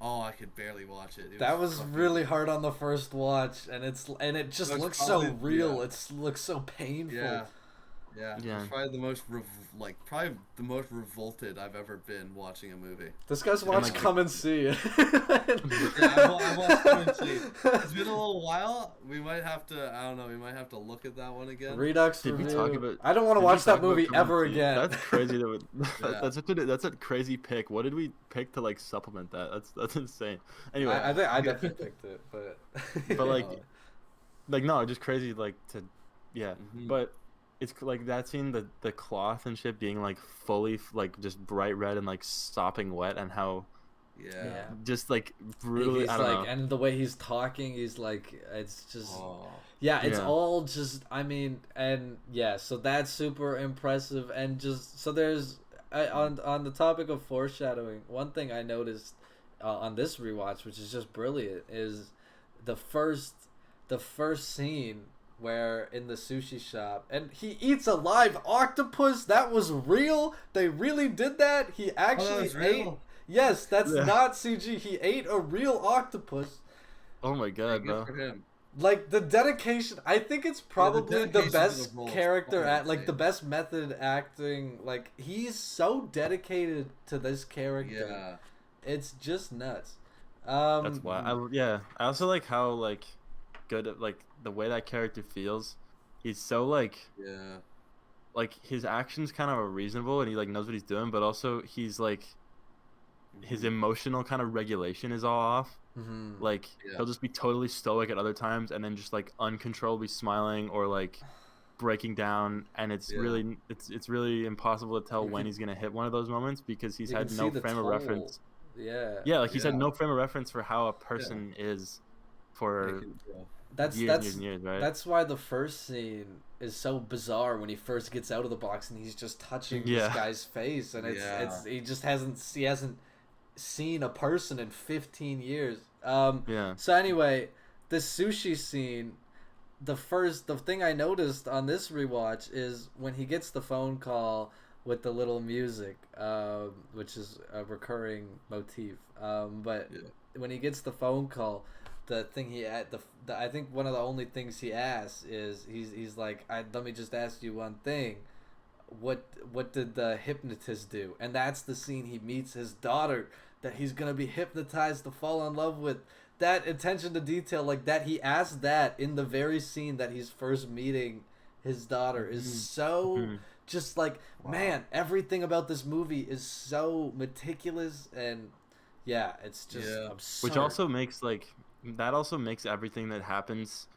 Oh, I could barely watch it. That was fucking- really hard on the first watch, and it just That's looks so probably- real. yeah. It looks so painful. Yeah, Yeah. it's probably the most probably the most revolted I've ever been watching a movie. This guy's And, watched like, Come and See. Yeah, I watched Come and See. It's been a little while. We might have to. I don't know. We might have to look at that one again. Redux Did we review. talk about- I don't want to Did we watch that talk about movie Come and ever See? again. That's crazy. Yeah. That's a crazy pick. What did we pick to like supplement that? That's insane. Anyway, I think I definitely picked it, but but like, Oh. like no, just crazy. Like to, yeah. Mhm. But it's like that scene, the cloth and shit being like fully like just bright red and like sopping wet, and how Yeah. just like brutally. he's I don't like, know. and the way he's talking, he's like, it's just. Oh. Yeah, it's Yeah. all just, I mean, and yeah, so that's super impressive, and just, so there's, on the topic of foreshadowing, one thing I noticed on this rewatch, which is just brilliant, is the first scene where in the sushi shop, and he eats a live octopus. That was real. They really did that. He actually was ate. real? Yes, that's Yeah. not CG. He ate a real octopus. Oh my god, Good bro. for him. Like the dedication, I think it's probably the dedication to best the role is character fucking at like the insane. best method acting. Like he's so dedicated to this character. Yeah. It's just nuts. That's why. I also like how like good at like the way that character feels. He's so like Yeah. his actions kind of are reasonable, and he like knows what he's doing, but also he's like his emotional kind of regulation is all off. Mhm. Like Yeah. he'll just be totally stoic at other times, and then just like uncontrollably smiling or like breaking down, and it's Yeah. really it's really impossible to tell You when can- he's gonna hit one of those moments because he's You had can no see the frame of toll. reference. Yeah. Yeah, like he's had Yeah. no frame of reference for how a person is for Making- yeah. That's years and years and years, right? that's why the first scene is so bizarre when he first gets out of the box and he's just touching Yeah. this guy's face, and it's Yeah. he just hasn't seen a person in 15 years. Yeah. So anyway, the sushi scene, the thing I noticed on this rewatch is when he gets the phone call with the little music, which is a recurring motif. But Yeah. when he gets the phone call, the thing I think one of the only things he asks is he's like, let me just ask you one thing. What did the hypnotist do? And that's the scene he meets his daughter that he's gonna be hypnotized to fall in love with. That attention to detail, like that, he asked that in the very scene that he's first meeting his daughter, is so Mhm. just like, man, everything about this movie is so meticulous, and yeah, it's just Yeah. absurd. Which also makes everything that happens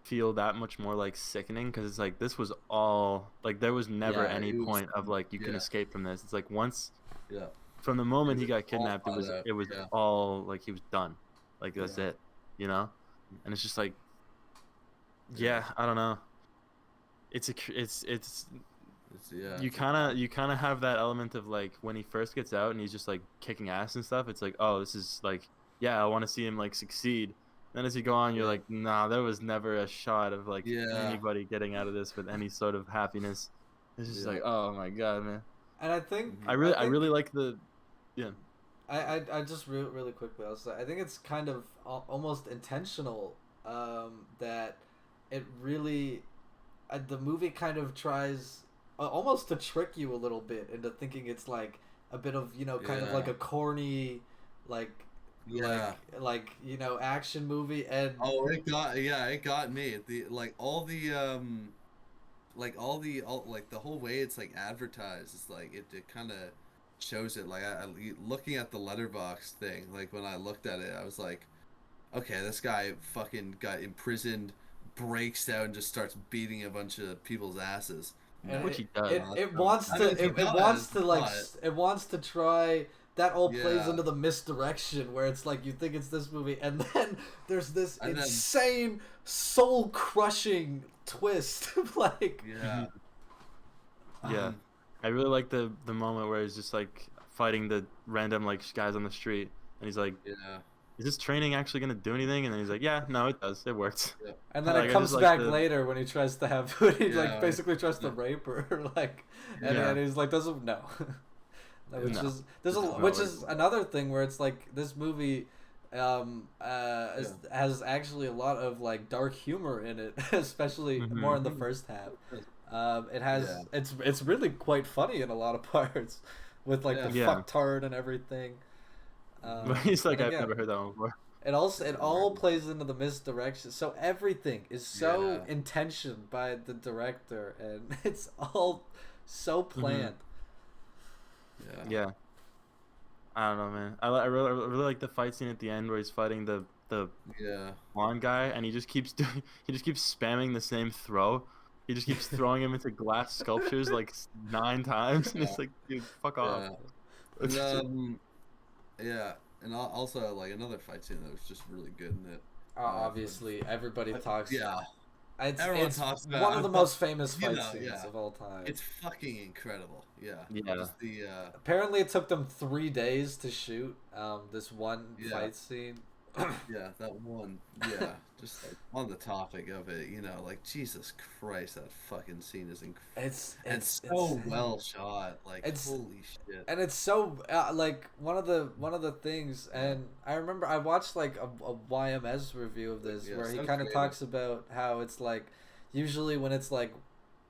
feel that much more like sickening, because it's like this was all like there was never Yeah, any it was- point of like you can yeah. escape from this. It's like once Yeah. from the moment he was got all kidnapped, thought out, it was yeah. all like he was done, like that's Yeah. it, you know. And it's just like, yeah, I don't know. It's Yeah. you kind of have that element of like when he first gets out and he's just like kicking ass and stuff. It's like, oh, this is like, yeah, I want to see him like succeed. Then as you go on, you're Yeah. like, nah, there was never a shot of like Yeah. anybody getting out of this with any sort of happiness. It's just Yeah. like, oh my god, man. And I think I really think- like the, yeah. I just really quickly, I'll say, I think it's kind of almost intentional, that it really, the movie kind of tries almost to trick you a little bit into thinking it's like a bit of, kind of Yeah. like a corny, like Yeah. like action movie, and Oh, it got me. The like all the like the whole way it's like advertised. It's like it kind of shows it. Like I looking at the letterbox thing. Like when I looked at it, I was like, okay, this guy fucking got imprisoned, breaks out and just starts beating a bunch of people's asses. and Which he does. it wants I to mean, he it wants to does, like but- it wants to try. That all plays Yeah. into the misdirection where it's like you think it's this movie, and then there's this And then- insane, soul-crushing twist. Like, Yeah. Yeah. I really like the moment where he's just like fighting the random like guys on the street, and he's like, Yeah. is this training actually gonna do anything? And then he's like, yeah, no, it does. It works. Yeah. And then Like, it I comes just like back the later when he tries to have, when he like Yeah. basically tries to Yeah. rape her, like, and Yeah. he's like, doesn't no, which No. is there's a, It's not which like is that. another thing where it's like this movie, has actually a lot of like dark humor in it, especially more in the first half. It has Yeah. it's really quite funny in a lot of parts, with like the Yeah. fucktard and everything. He's like, and I've again, never heard that one before. it all plays into the misdirection. So everything is so Yeah. intentioned by the director, and it's all so planned. Yeah. Yeah. I don't know, man. I really like the fight scene at the end where he's fighting the Yeah. blonde guy, and he just keeps spamming the same throw. He just keeps throwing him into glass sculptures like 9 times, and it's like, dude, fuck off. Yeah. And, yeah, and also like another fight scene that was just really good in it. Obviously, everybody talks. Yeah, Everyone talks about one of the most famous you fight know, scenes yeah. of all time. It's fucking incredible. Yeah. Yeah. Just the Apparently, it took them 3 days to shoot this one Yeah. fight scene. yeah, that one. Yeah, just like on the topic of it, like Jesus Christ, that fucking scene is incredible. It's so well shot. Like holy shit. And it's so like one of the things, and I remember I watched like a YMS review of this where he kind of talks about how it's like usually when it's like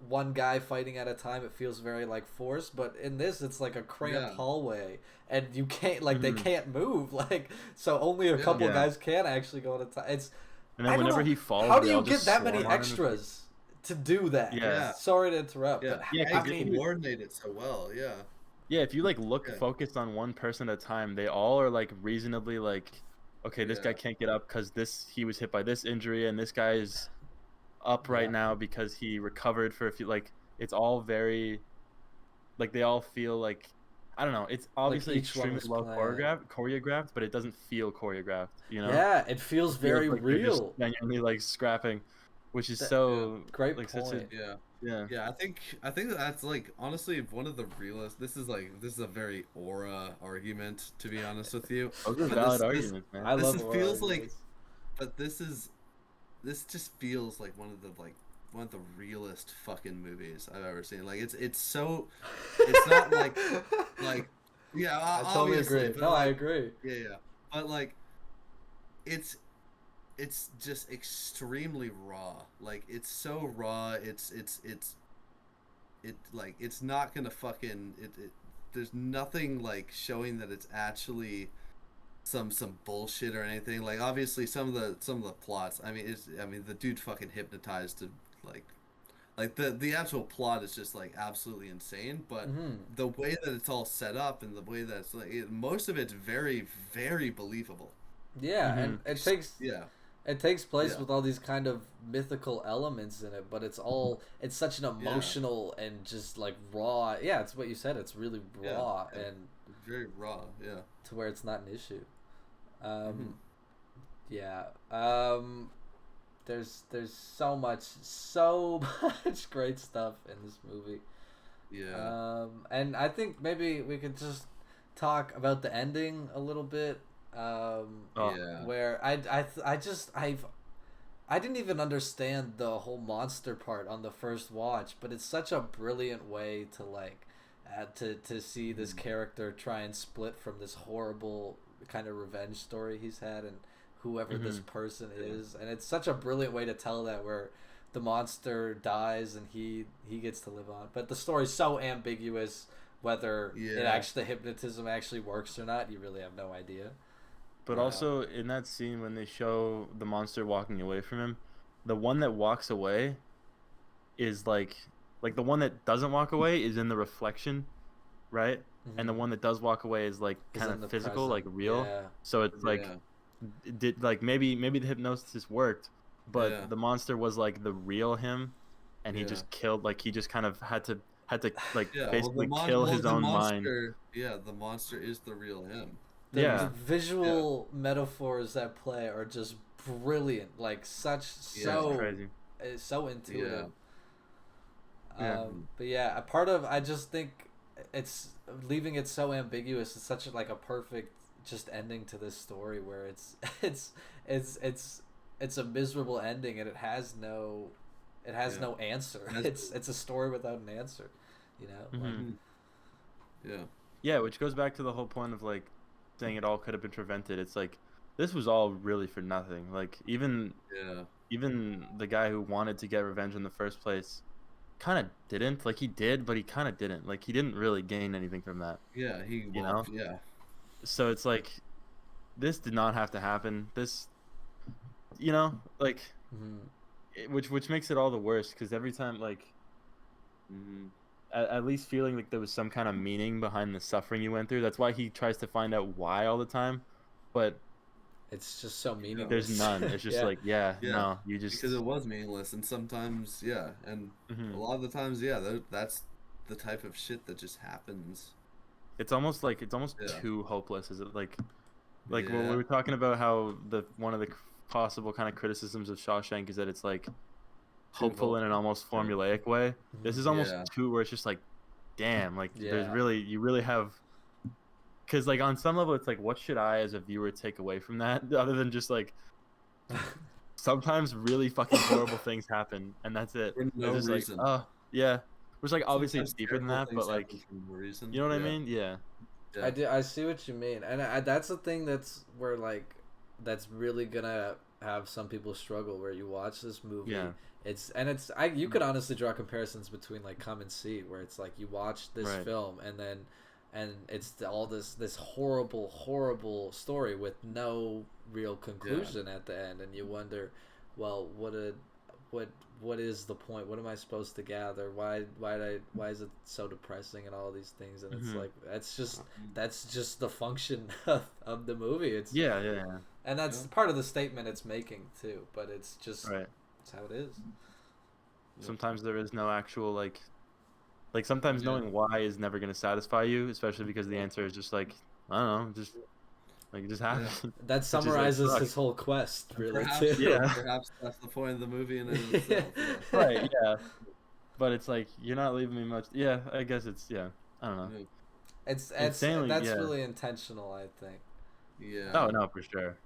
one guy fighting at a time, it feels very like forced, but in this it's like a cramped hallway, and you can't like they can't move, like, so only a couple guys can actually go at a time. It's And then whenever he falls, how do they you all get just that swarm many on him. extras to do that? Yeah. Sorry to interrupt, Yeah, but yeah, I they mean, coordinate it so well. Yeah. Yeah, if you like look focused on one person at a time, they all are like reasonably like, okay, this guy can't get up because he was hit by this injury, and this guy is up right now because he recovered for a few. Like, it's all very, like, they all feel like, I don't know. It's obviously like extremely well choreographed, but it doesn't feel choreographed. Yeah, it feels very like real. they're just genuinely like scrapping, which is so great like point. such a Yeah, I think that's like honestly one of the realest. This is a very aura argument, to be honest with you. Those are valid arguments, man. I love this aura feels arguments. but this just feels like one of the realest fucking movies I've ever seen. Like it's so it's not like yeah, I totally agree. but No, like, I agree. Yeah, but like it's just extremely raw. Like it's so raw. It's like it's not gonna fucking it. There's nothing like showing that it's actually some bullshit or anything. Like obviously some of the plots. I mean the dude fucking hypnotized to like the actual plot is just like absolutely insane. But the way that it's all set up and the way that it's like most of it's very very believable. Yeah, and it takes place Yeah. with all these kind of mythical elements in it, but it's such an emotional and just like raw. Yeah, it's what you said. It's really raw and very raw. Yeah, to where it's not an issue. Yeah. There's so much great stuff in this movie. Yeah. And I think maybe we could just talk about the ending a little bit. Where I didn't even understand the whole monster part on the first watch, but it's such a brilliant way to like to see this character try and split from this horrible kind of revenge story he's had and whoever this person is, and it's such a brilliant way to tell that, where the monster dies and he gets to live on, but the story's so ambiguous whether the hypnotism actually works or not. You really have no idea. But also in that scene when they show the monster walking away from him, the one that walks away is like the one that doesn't walk away is in the reflection, right? And the one that does walk away is like kind of physical, like real. Yeah. So it's like maybe the hypnosis worked, but the monster was like the real him, and he just killed, like he just kind of had to like basically kill his own mind. Yeah, the monster is the real him. The visual metaphors at play are just brilliant. Like so crazy. So intuitive. But yeah, a part of I just think it's leaving it so ambiguous is such like a perfect just ending to this story where it's it's a miserable ending, and it has no no answer. It's a story without an answer, you know. Mhm. Yeah. Yeah, which goes back to the whole point of like saying it all could have been prevented. It's like this was all really for nothing. Like even the guy who wanted to get revenge in the first place kind of didn't. Like he did, but he kind of didn't. Like he didn't really gain anything from that, Yeah, you know? yeah. So it's like this did not have to happen. This, you know, like which makes it all the worse because every time like at least feeling like there was some kind of meaning behind the suffering you went through. That's why he tries to find out why all the time, but it's just so meaningless. there's none. It's just like no, you just because it was meaningless, and sometimes and a lot of the times that's the type of shit that just happens. It's almost too hopeless. Is it like when we were talking about how one of the possible kind of criticisms of Shawshank is that it's like hopeful in an almost formulaic way. This is almost too where it's just like, damn, like there's you really have, because like on some level it's like, what should I as a viewer take away from that other than just like sometimes really fucking horrible things happen and that's it. For no it's just reason. like, oh yeah, which like obviously Sometimes it's deeper than that, but like for no reason. you know what I mean? Yeah. I see what you mean, and that's the thing that's where like that's really gonna have some people struggle, where you watch this movie. You could honestly draw comparisons between like Come and See, where it's like you watch this film and it's all this horrible story with no real conclusion at the end, and you wonder, well, what is the point? What am I supposed to gather? Why is it so depressing and all these things? And it's like that's just the function of the movie. It's and that's part of the statement it's making too. But it's just it's how it is. Sometimes there is no actual like sometimes knowing why is never going to satisfy you, especially because the answer is just like, I don't know, just like it just happens. That summarizes his whole quest, really. Perhaps that's the point of the movie in itself. Right, yeah. But it's like you're not leaving me much. Yeah, I guess it's I don't know. It's insanely, that's really intentional, I think. Yeah. Oh no, for sure.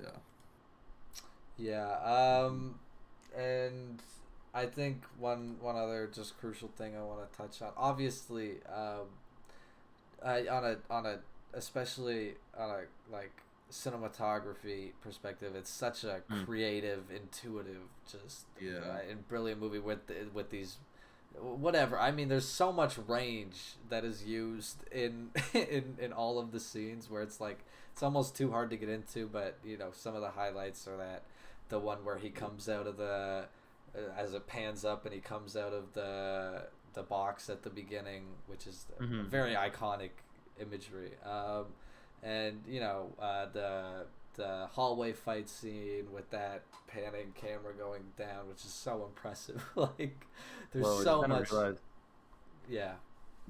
Yeah. And I think one other just crucial thing I want to touch on, obviously, especially on a like cinematography perspective, it's such a creative, intuitive, just and brilliant movie with these whatever. I mean, there's so much range that is used in all of the scenes where it's like it's almost too hard to get into, but you know, some of the highlights are that the one where he comes out of the as it pans up and he comes out of the box at the beginning, which is very iconic imagery, and you know, the hallway fight scene with that panning camera going down, which is so impressive. Like there's so much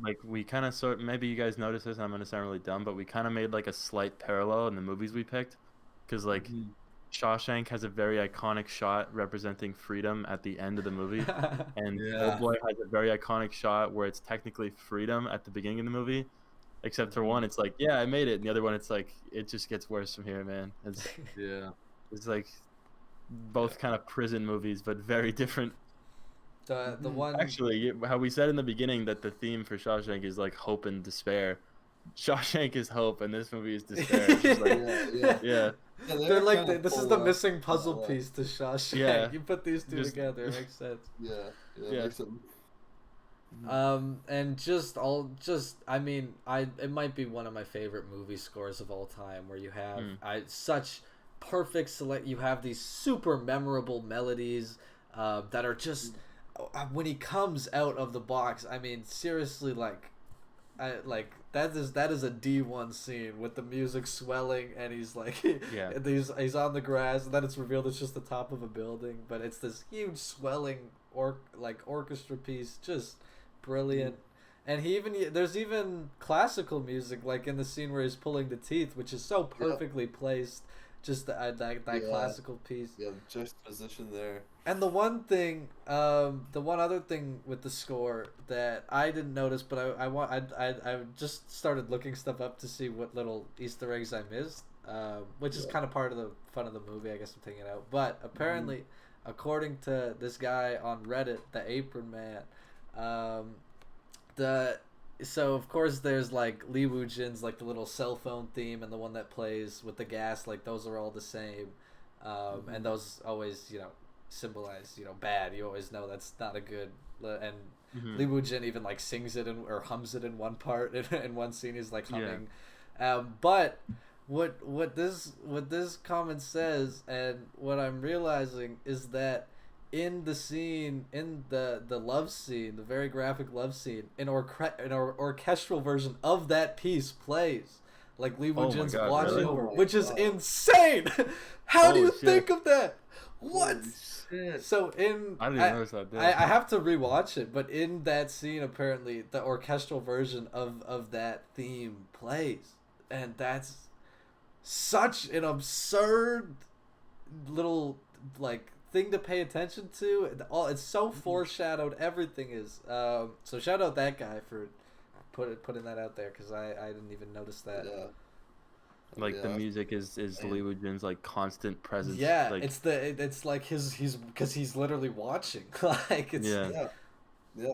like we kind of maybe you guys noticed this and I'm gonna sound really dumb, but we kind of made like a slight parallel in the movies we picked, because like Shawshank has a very iconic shot representing freedom at the end of the movie, and Oldboy has a very iconic shot where it's technically freedom at the beginning of the movie, except for one, it's like, I made it, and the other one, it's like, it just gets worse from here, man. It's it's like both kind of prison movies, but very different. The one actually, how we said in the beginning that the theme for Shawshank is like hope and despair. Shawshank is hope, and this movie is despair. It's just like, they're like this is the missing puzzle piece to Shawshank. Yeah. You put these two together, it makes sense. Makes sense. And I mean, it might be one of my favorite movie scores of all time, where you have such perfect you have these super memorable melodies that are just when he comes out of the box, I mean, seriously, that is a D1 scene with the music swelling, and he's like he's on the grass, and then it's revealed it's just the top of a building, but it's this huge swelling orchestra piece, just brilliant. And there's even classical music, like in the scene where he's pulling the teeth, which is so perfectly placed, just that Yeah. classical piece. Yeah, juxtaposition there. And the one other thing with the score that I didn't notice, but I just started looking stuff up to see what little Easter eggs I missed, which is kind of part of the fun of the movie. I guess I'm taking it out. But apparently, according to this guy on Reddit, the Apron Man, so of course there's like Lee Woo Jin's like the little cell phone theme and the one that plays with the gas, like those are all the same, and those always symbolize bad. You always know that's not a good. And Lee Woo Jin even like sings it or hums it in one part in one scene. He's like humming, but what this comment says and what I'm realizing is that in the scene, in the love scene, the very graphic love scene, an orchestral version of that piece plays, like Lee Woo Jin's watching really? over, which is insane. How do you think of that? What? So I didn't notice that. I have to rewatch it, but in that scene, apparently the orchestral version of that theme plays, and that's such an absurd little like thing to pay attention to. It's so foreshadowed. Everything is. So shout out that guy for putting that out there, because I didn't even notice that. Yeah. Like the music is Lee Woo Jin's like constant presence. Yeah, like, it's like he's because he's literally watching. Like it's Yeah. Yeah,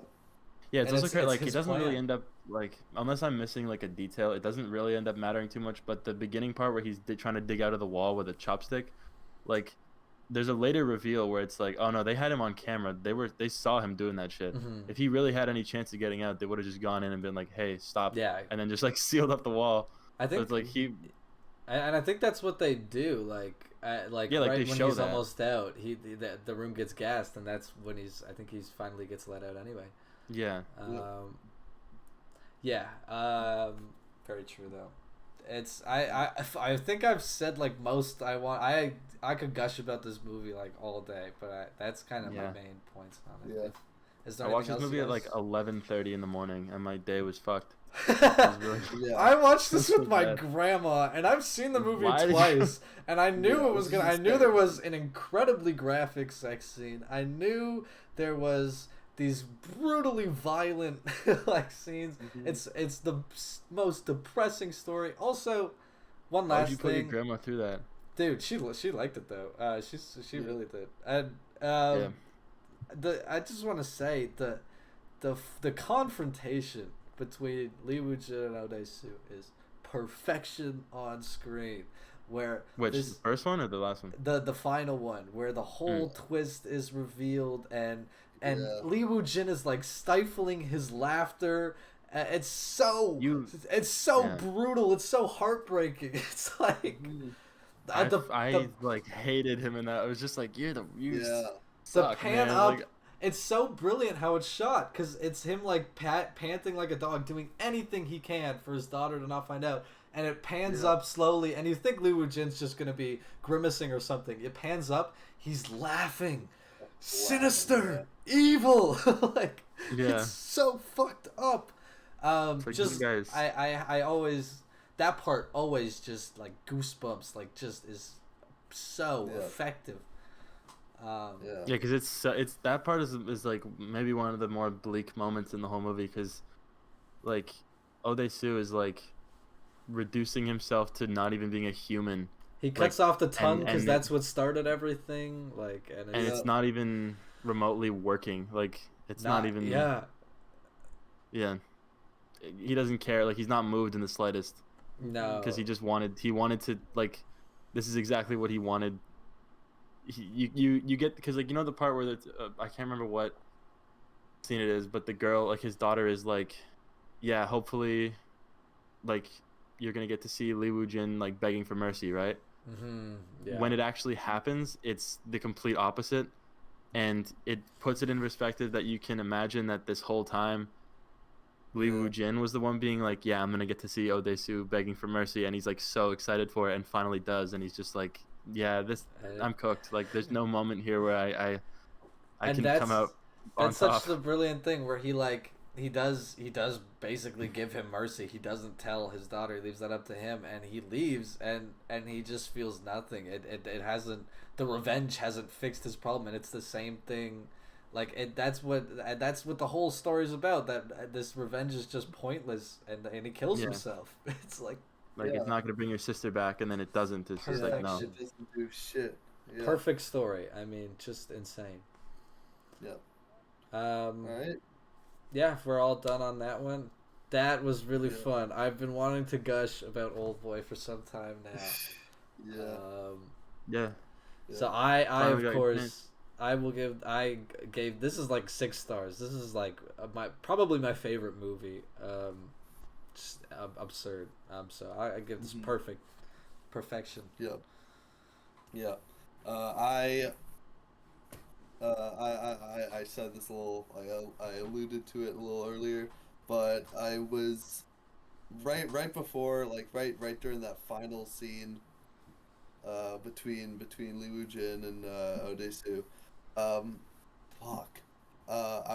it's And also great. Like his it doesn't really plan. end up like, unless I'm missing like a detail, it doesn't really end up mattering too much. But the beginning part where he's trying to dig out of the wall with a chopstick, like there's a later reveal where it's like, oh no, they had him on camera. They saw him doing that shit. If he really had any chance of getting out, they would have just gone in and been like, hey, stop. Yeah. And then just like sealed up the wall. I think So it's like and I think that's what they do. Like Yeah, like, right they when show he's that. almost out, the room gets gassed, and that's when I think he's finally gets let out anyway. Yeah. Very true though. It's I think I've said like most I could gush about this movie like all day, but that's kind of my main points on it. Yeah. Is there I watched anything this movie else at you like 11:30 in the morning, and my day was fucked. guys- Yeah. I watched this So with my bad. grandma, and I've seen the movie Why did you- twice, and I knew Yeah, it was this gonna. is I knew there terrible. was an incredibly graphic sex scene. I knew there was these brutally violent like scenes. It's the most depressing story. Also, one Why last would you put your thing, grandma through that? dude. She liked it though. She really did. And Yeah. I just want to say the confrontation between Lee Woo Jin and Odesu is perfection on screen. Where Which, the first one or the last one? the final one, where the whole twist is revealed, and Yeah. Lee Woo Jin is like stifling his laughter. It's so Yeah. brutal. It's so heartbreaking. It's like I like hated him in that. I was just like, you Yeah. suck, pan man. up. Like, It's so brilliant how it's shot, because it's him like panting like a dog, doing anything he can for his daughter to not find out, and it pans up slowly, and you think Lee Woo Jin's just gonna be grimacing or something. It pans up, he's laughing, sinister, evil, like it's so fucked up. like, Just you guys- I always, that part always just like goosebumps, like just is so effective. Yeah, because it's that part is like maybe one of the more bleak moments in the whole movie, because like Odesu is like reducing himself to not even being a human. He cuts off the tongue because and- that's what started everything. Like, and It's not even remotely working. Like it's not even. Yeah. Yeah. He doesn't care. Like he's not moved in the slightest. No. Because he wanted to, like, this is exactly what he wanted. You get, because like, you know the part where I can't remember what scene it is, but the girl, like his daughter is like, yeah, hopefully like you're gonna get to see Lee Woo Jin like begging for mercy, right? Yeah. When it actually happens, it's the complete opposite, and it puts it in perspective that you can imagine that this whole time Lee Woo Jin was the one being like, yeah, I'm gonna get to see Odesu begging for mercy, and he's like so excited for it, and finally does, and he's just like, yeah, I'm cooked. Like there's no moment here where I can come out on That's such top. the brilliant thing where he like he does basically give him mercy. He doesn't tell his daughter. He leaves that up to him, and he leaves, and he just feels nothing. It hasn't, the revenge hasn't fixed his problem, and it's the same thing. Like that's what the whole story's about. That this revenge is just pointless, and he kills himself. It's like it's not gonna bring your sister back, and then it doesn't. It's just like, no. It doesn't do shit. Yeah. Perfect story. I mean, just insane. Yep. All right. Yeah, if we're all done on that one. That was really fun. I've been wanting to gush about Oldboy for some time now. Yeah. So I of course I gave this is like 6 stars. This is like probably my favorite movie. Just absurd. So I give this perfection. Yep. Yeah. I said this a little. I alluded to it a little earlier, but I was right before, like right during that final scene, between Lee Woo Jin and Odesu. I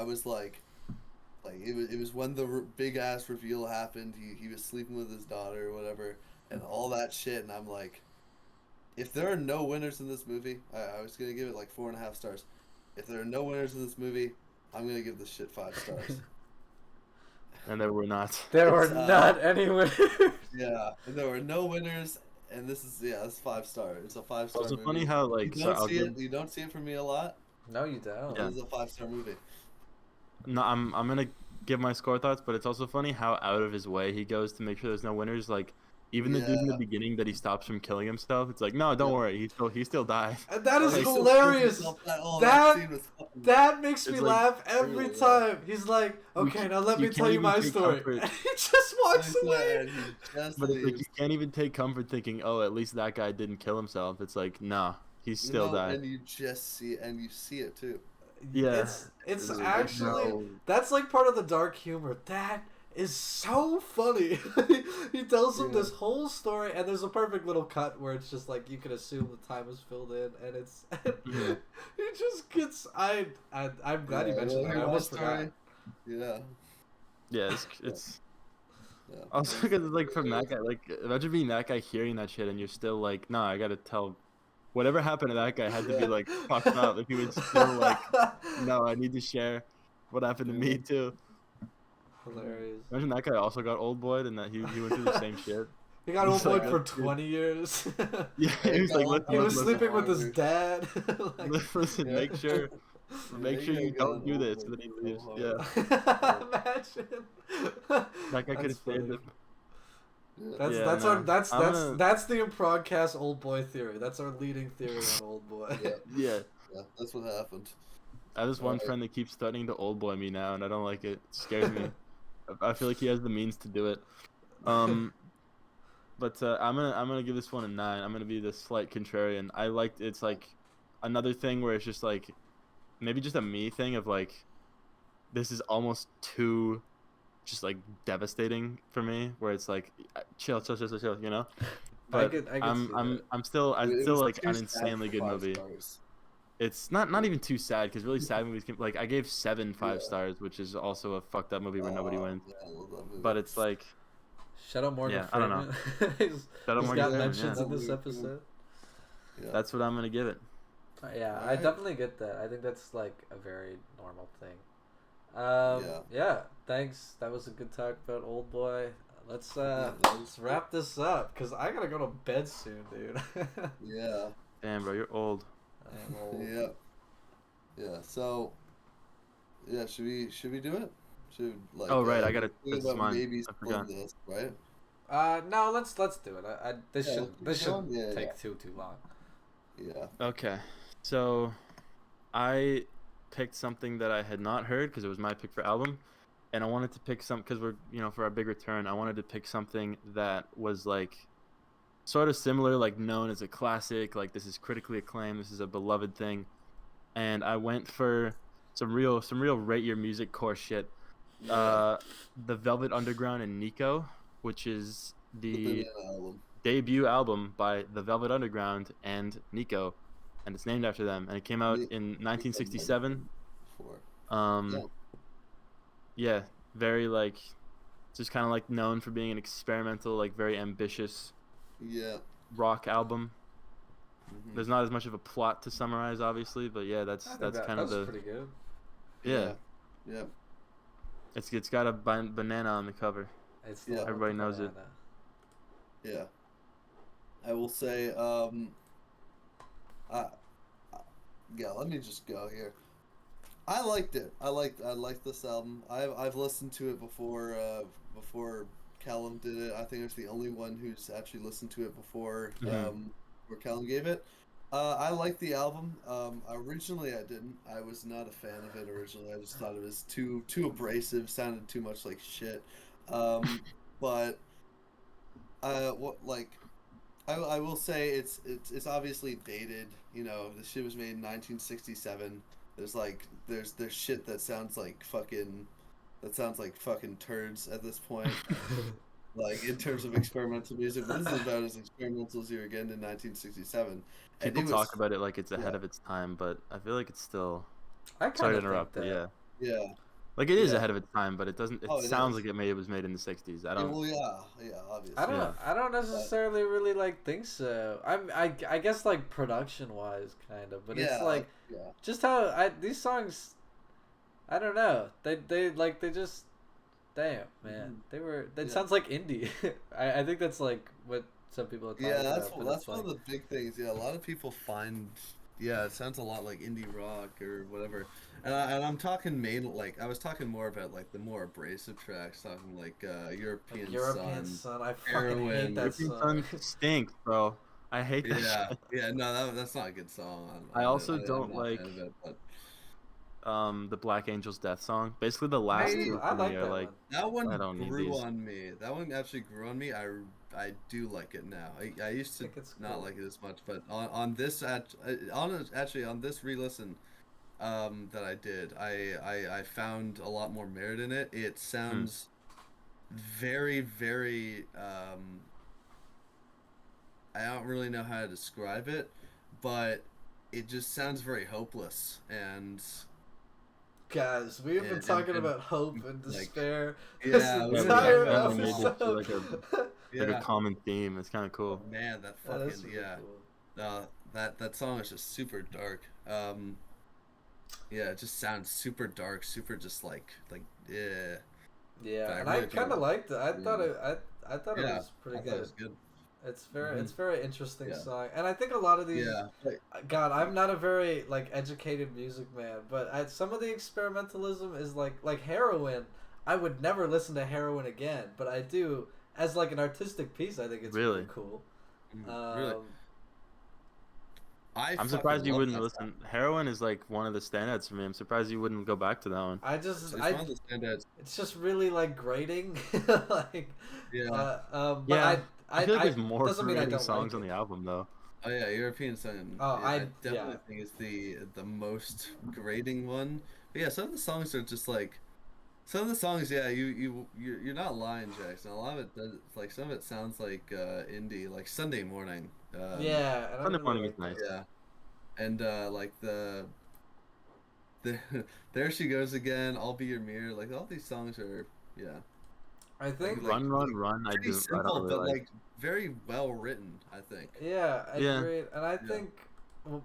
was like it was when the big ass reveal happened. He was sleeping with his daughter or whatever, and all that shit, and I'm like, if there are no winners in this movie, I was gonna give it like 4.5 stars. If there are no winners in this movie, I'm gonna give this shit 5 stars. And there were not. There were not any winners. Yeah, and there were no winners, and this is it's 5 star. It's a 5-star It's movie. funny how like you don't see it from me a lot. No, you don't. Yeah. This is a 5-star movie. No, I'm gonna give my score thoughts, but it's also funny how out of his way he goes to make sure there's no winners. Like, even the dude in the beginning that he stops from killing himself, it's like, no, don't worry, he still died. And that is hilarious. That makes me laugh every time. He's like, okay, now let me tell you my story. And he just walks away. But it's like, you can't even take comfort thinking, oh, at least that guy didn't kill himself. It's like, nah, he still died. And you just see it, and you see it too. Yeah. It's actually, that's like part of the dark humor. That is so funny. He tells him this whole story, and there's a perfect little cut where it's just like you can assume the time was filled in, and it's he just gets. I'm glad you mentioned that. I almost forgot. Yeah. Yeah, it's also because like from that guy, like imagine being that guy hearing that shit, and you're still like, nah, I gotta tell. Whatever happened to that guy had to be like fucked up. If he was still like, no, I need to share what happened to me too. Hilarious. Imagine that guy also got Oldboyed and that he went through the same shit. He got Oldboyed for 20 years. Yeah, he was like, he was sleeping with his dad. Listen, make sure you don't do this, and then he leaves. Yeah. Imagine. That guy could have saved him. That's the Progcast Oldboy theory. That's our leading theory on Oldboy. Yeah, that's what happened. I have this one friend that keeps threatening to Oldboy me now, and I don't like it. It scares me. I feel like he has the means to do it. But I'm gonna give this one a 9. I'm gonna be the slight contrarian. It's like another thing where it's just like maybe just a me thing of like this is almost too just like devastating for me, where it's like chill, you know. But I'm still like an insanely good movie. It's not even too sad, because really sad movies can, like, I gave 7 5-stars, which is also a fucked up movie where nobody wins. Yeah, I love that movie. But it's like Shadow Morgan Freeman. I don't know. he's Shadow Morgan got Freeman, mentions in this episode. Yeah. That's what I'm gonna give it. Yeah, I definitely get that. I think that's like a very normal thing. Yeah, thanks. That was a good talk about Oldboy. Let's wrap this up, because I gotta go to bed soon, dude. Yeah. Damn, bro, you're old. I am old. Yeah. So, yeah, should we do it? Oh right, I gotta. This is mine. maybe I forgot. this, right? No, let's do it. This shouldn't take too long. Yeah. Okay, so I picked something that I had not heard because it was my pick for album, and I wanted to pick some because we're for our big return. I wanted to pick something that was like sort of similar, like known as a classic, like this is critically acclaimed, this is a beloved thing, and I went for some real rate your music core shit. The Velvet Underground and Nico, which is the debut album by the Velvet Underground and Nico, and it's named after them, and it came out in 1967. very like, just kind of like known for being an experimental, like very ambitious Yeah. rock album. Mhm. There's not as much of a plot to summarize, obviously, but yeah, that's kind of that's the pretty good. yeah. Yeah. It's got a banana on the cover. It's Yeah. Everybody knows it. Yeah. I will say, I, yeah, let me just go here. I liked it. I liked this album. I've listened to it before Callum did it. I think I was the only one who's actually listened to it before where Callum gave it. I liked the album. Originally I didn't. I was not a fan of it originally. I just thought it was too abrasive, sounded too much like shit. But what like I will say it's obviously dated. You know, the shit was made in 1967. There's shit that sounds like fucking turds at this point. Like in terms of experimental music, but this is about as experimental as you were getting in 1967. And People it was, talk about it like it's ahead yeah. of its time, but I feel like it's still. I Sorry kind to of interrupt, think but that. yeah, Yeah. like it is Yeah. ahead of its time, but it doesn't. It Oh, it sounds is. like it was made in the '60s. I Yeah, don't. well, yeah, obviously. Yeah. I don't necessarily really like think so. I guess like production wise, kind of, but it's like yeah. just how these songs. I don't know. They just. Damn, man. That Yeah. sounds like indie. I think that's like what some people are talking Yeah, about. but that's it's one like, of the big things. Yeah, a lot of people find, yeah, it sounds a lot like indie rock or whatever. And I'm talking I was talking more about like the more abrasive tracks, talking like European European Sun. Sun. I fucking Heroin. hate that European song. Sun stinks, bro. I hate that Yeah, shit. yeah, no, that's not a good song. I also I'm don't not a like fan of it, but the Black Angel's Death song. Basically, the last I two I for me like are that like, one. that one I don't need grew these. on me. That one actually grew on me. I do like it now. I used to think it's not cool. like it as much, but on this on this re-listen that I did, I found a lot more merit in it. It sounds very very I don't really know how to describe it, but it just sounds very hopeless and Guys, we have been talking about hope and like, despair yeah, this we were entire talking about it. episode. Like a yeah. common theme. It's kind of Oh cool. man, that That is fucking super yeah. cool. That song is just super dark. Yeah, it just sounds super dark, super just yeah. Yeah, But I and really I do kind of like liked it. I thought I thought it Yeah, was pretty I thought good. it was good. It's very interesting Yeah. song, and I think a lot of these. Yeah, God, I'm not a very like educated music man, but some of the experimentalism is like Heroin. I would never listen to Heroin again, but I do as like an artistic piece. I think it's really cool. really. I'm surprised you love wouldn't that listen. Heroin is like one of the standouts for me. I'm surprised you wouldn't go back to that one. It's one of the standouts. It's just really like grating, like Yeah. But Yeah, I feel like there's more doesn't mean I grating don't songs like on it. the album though. Oh yeah, European Sun. Oh, yeah, I definitely yeah. think is the most grating one. But yeah, some of the songs are just like some of the songs. Yeah, you're not lying, Jackson. A lot of it does. Like some of it sounds like indie, like Sunday Morning. Yeah, and I Sunday really Morning like is nice. Yeah, and like the there she goes again. I'll be your mirror. Like all these songs are yeah. I think Like, Run. I pretty don't simple, really but like. like very well written. I think. yeah, I Yeah. agree, and I Yeah. think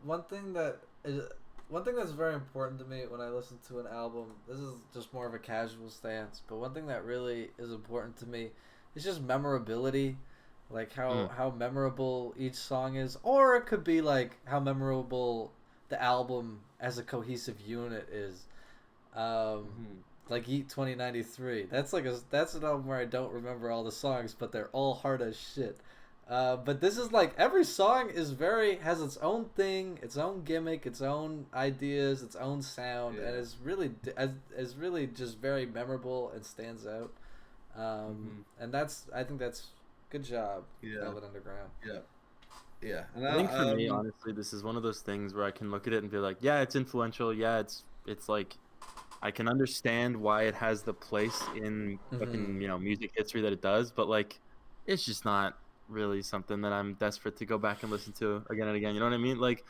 one thing that's very important to me when I listen to an album. This is just more of a casual stance, but one thing that really is important to me is just memorability, like how memorable each song is, or it could be like how memorable the album as a cohesive unit is. Like Eat 2093. That's an album where I don't remember all the songs, but they're all hard as shit. But this is like every song has its own thing, its own gimmick, its own ideas, its own sound, and is really just very memorable and stands out. And I think that's good job, Velvet Underground. Yeah, and I think for me, honestly, this is one of those things where I can look at it and be like, yeah, it's influential. Yeah, it's like I can understand why it has the place in fucking music history that it does, but like, it's just not really something that I'm desperate to go back and listen to again and again. You know what I mean? Like,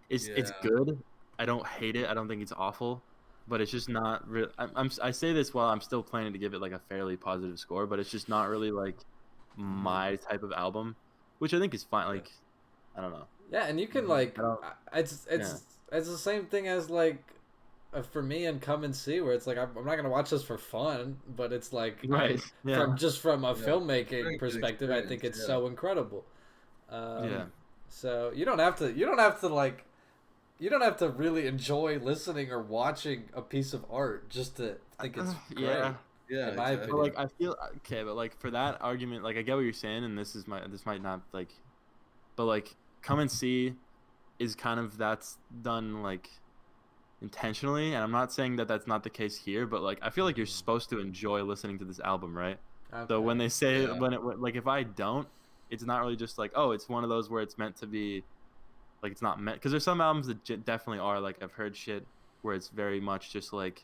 it's good. I don't hate it. I don't think it's awful. but it's just not real. I say this while I'm still planning to give it like a fairly positive score, but it's just not really like my type of album, which I think is fine. Like, I don't know. Yeah, and you can like, I don't, it's the same thing as like, for me and Come and See, where it's like I'm not gonna watch this for fun, but it's like right. Yeah. from a Yeah. filmmaking Very good perspective, I think it's experience, so incredible. Yeah. So you don't have to like, you don't have to really enjoy listening or watching a piece of art just to think it's great. Yeah. Yeah, in my exactly. But like I feel okay, but like for that argument, like I get what you're saying, and this might not like, but like Come and See is kind of that's done like intentionally, and I'm not saying that that's not the case here, but like I feel like you're supposed to enjoy listening to this album, right? So when they say Yeah. like if I don't, it's not really just like, oh, it's one of those where it's meant to be, like it's not meant, because there's some albums that definitely are, like I've heard shit where it's very much just like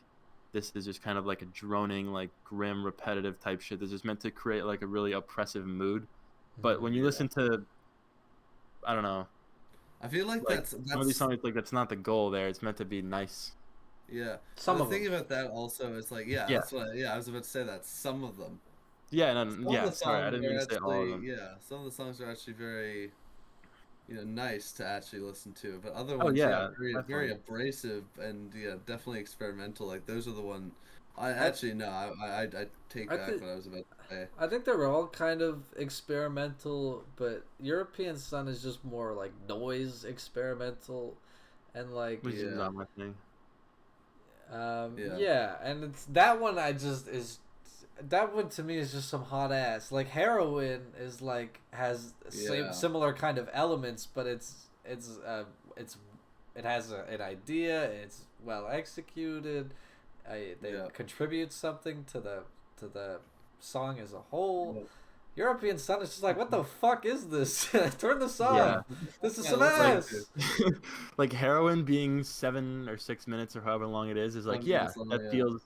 this is just kind of like a droning, like grim, repetitive type shit that's just meant to create like a really oppressive mood. But when you listen to, I don't know, I feel like like that's some of these songs, like that's not the goal there. It's meant to be nice. yeah. Some The of thing them. about that also is like yeah, Yeah. that's what I was about to say that some of them. Yeah, Some yeah. of the Sorry, I songs didn't are mean to say all of actually them. yeah, some of the songs are actually very nice to actually listen to, but other Oh ones yeah, very definitely. abrasive and yeah, definitely experimental. Like those are the one. I actually no, I take I back think what I was about to say. I think they're all kind of experimental, but European Sun is just more like noise experimental, and like Which is Yeah, not my thing. yeah, yeah, and it's that one. That one to me is just some hot ass. Like Heroin is like has yeah, similar kind of elements, but it's it has an idea. It's well executed. They yeah. contribute something to the song as a whole. Yeah. European Sun is just like, what the fuck is this? Turn this off. Yeah, This is Yeah, some listen like to ass. like Heroin being 7 or 6 minutes or however long it is like, 7 yeah, minutes long,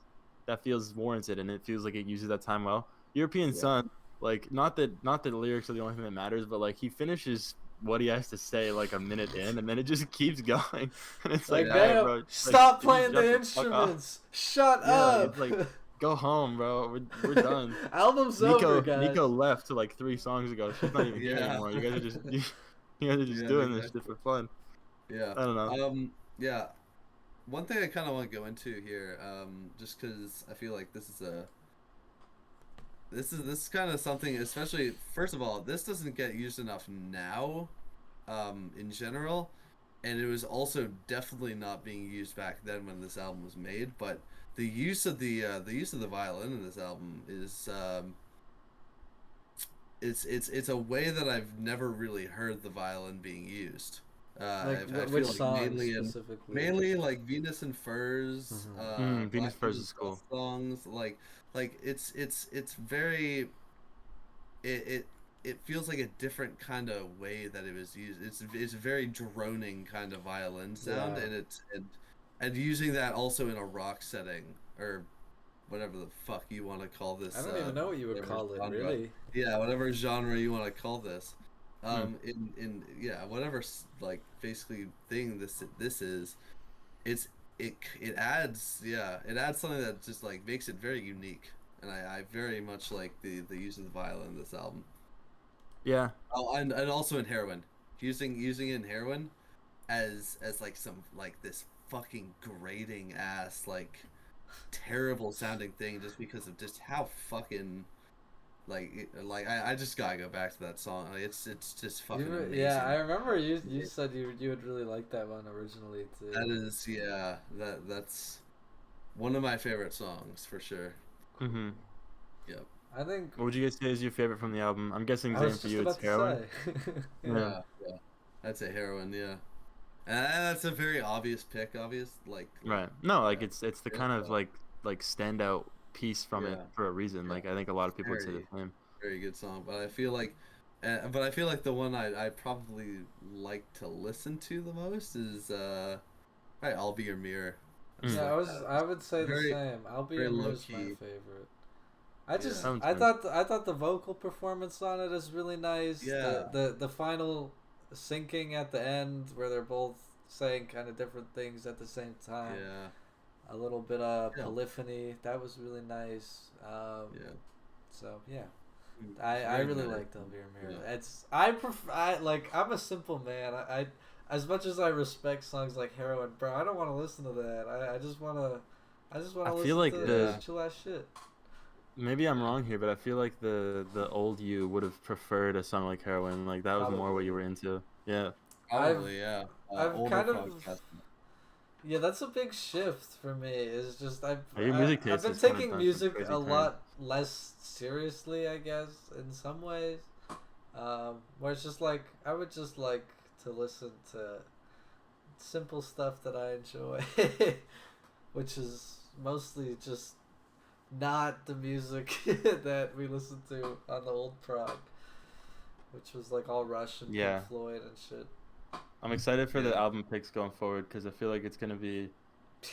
that feels warranted, and it feels like it uses that time well. European yeah, Sun, like not that the lyrics are the only thing that matters, but like he finishes what he has to say like a minute in, and then it just keeps going, and it's like, Like, all right, yeah, damn, bro, like stop can you playing shut the the fuck off? instruments. Shut Yeah, like up. it's like go home, bro. We're done. Album's over, guys. Nico left like 3 songs ago. She's not even here yeah, anymore. You guys are just you guys are just yeah, doing this shit exactly. for fun. Yeah. I don't know. Yeah. One thing I kind of want to go into here, just because I feel like this is kind of something, especially first of all, this doesn't get used enough now, in general, and it was also definitely not being used back then when this album was made. But the use of the use of the violin in this album is it's a way that I've never really heard the violin being used. Like, I which feel like song specifically? mainly like Venus and Furs, Venus Black Furs Rose is cool. songs, like it's very it it feels like a different kind of way that it was used. It's a very droning kind of violin sound, Yeah. and and using that also in a rock setting or whatever the fuck you want to call this. I don't even know what you would whatever call it, genre. really. Yeah, whatever genre you want to call this. In yeah, whatever like basically thing this is, it's it adds it adds something that just like makes it very unique, and I very much like the use of the violin in this album. Yeah. Oh, and also in Heroin, using it in Heroin as like some like this fucking grating ass like terrible sounding thing just because of just how fucking like I just gotta go back to that song. Like, it's just fucking amazing. Yeah, I remember you said you would really like that one originally too. That is that's one of my favorite songs for sure. Mhm. Yep. I think What would you guys say is your favorite from the album? I'm guessing I same was for just you. It's about to Heroin. say. Yeah. Yeah. I'd say Heroin. Yeah. And that's a very obvious pick. Like Right. No, like yeah, it's the kind of like standout piece from it yeah, for a reason. yeah. Like I think a lot of people would say the Very same. very good song. But I feel like the one I probably like to listen to the most is right, I'll Be Your Mirror. I just Mm. Yeah, like that. I would say Very- the same. I'll Be very Your low Mirror's my key. favorite. Yeah. Sounds I good. thought the vocal performance on it is really nice. Yeah. The final syncing at the end where they're both saying kind of different things at the same time. Yeah. a little bit of Yeah. polyphony. That was really nice. Yeah. So yeah, It's I very really nice. like Del Mira. Yeah. It's I prefer I'm a simple man. I as much as I respect songs like Heroin, bro, I don't want to listen to that. I just wanna I feel listen like to the- chill ass shit. maybe I'm wrong here, but I feel like the old you would have preferred a song like Heroin. Like that was more what you were into. Yeah. Probably, yeah. I've Older kind of Progcast. Yeah, that's a big shift for me. Is just Your music I've taste been has gone taking on some music crazy a turns. lot less seriously, I guess, in some ways. Where it's just like I would just like to listen to simple stuff that I enjoy, which is mostly just not the music that we listened to on the old prog, which was like all Rush and Yeah. Pink Floyd and shit. I'm excited for the Yeah. album picks going forward because I feel like it's gonna be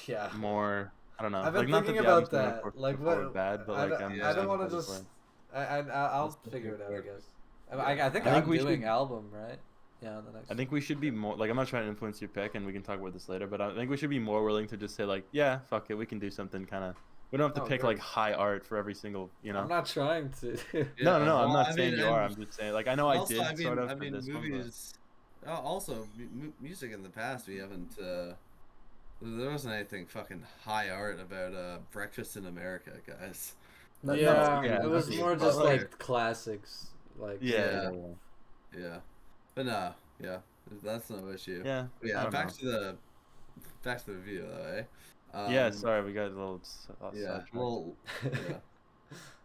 Yeah. more. I don't know. I've been like not thinking that the album's about gonna that. Like forward what? bad, but I like don't, I'm Yeah. I don't want to excited just. for it. I'll Let's figure it out. I forward. guess. Yeah. I think I think I'm we doing should- album right. Yeah, on the next. I think we should be more like I'm not trying to influence your pick, and we can talk about this later. But I think we should be more willing to just say like, yeah, fuck it, we can do something kind of. We don't have to Oh, pick great. like high art for every single, you know. I'm not trying to. No, I'm Well, not I saying mean, you are. and I'm just saying like I know I also, did sort of for this one. But... movies. Also, music in the past, we haven't. There wasn't anything fucking high art about Breakfast in America, guys. Yeah, it was that's- more that's just fair. like classics. Like Yeah. Yeah, but no, yeah, that's no issue. Yeah. But I yeah, don't back know. to the review though, eh? Yeah, sorry, we got a little Yeah, sidetracked. well, yeah,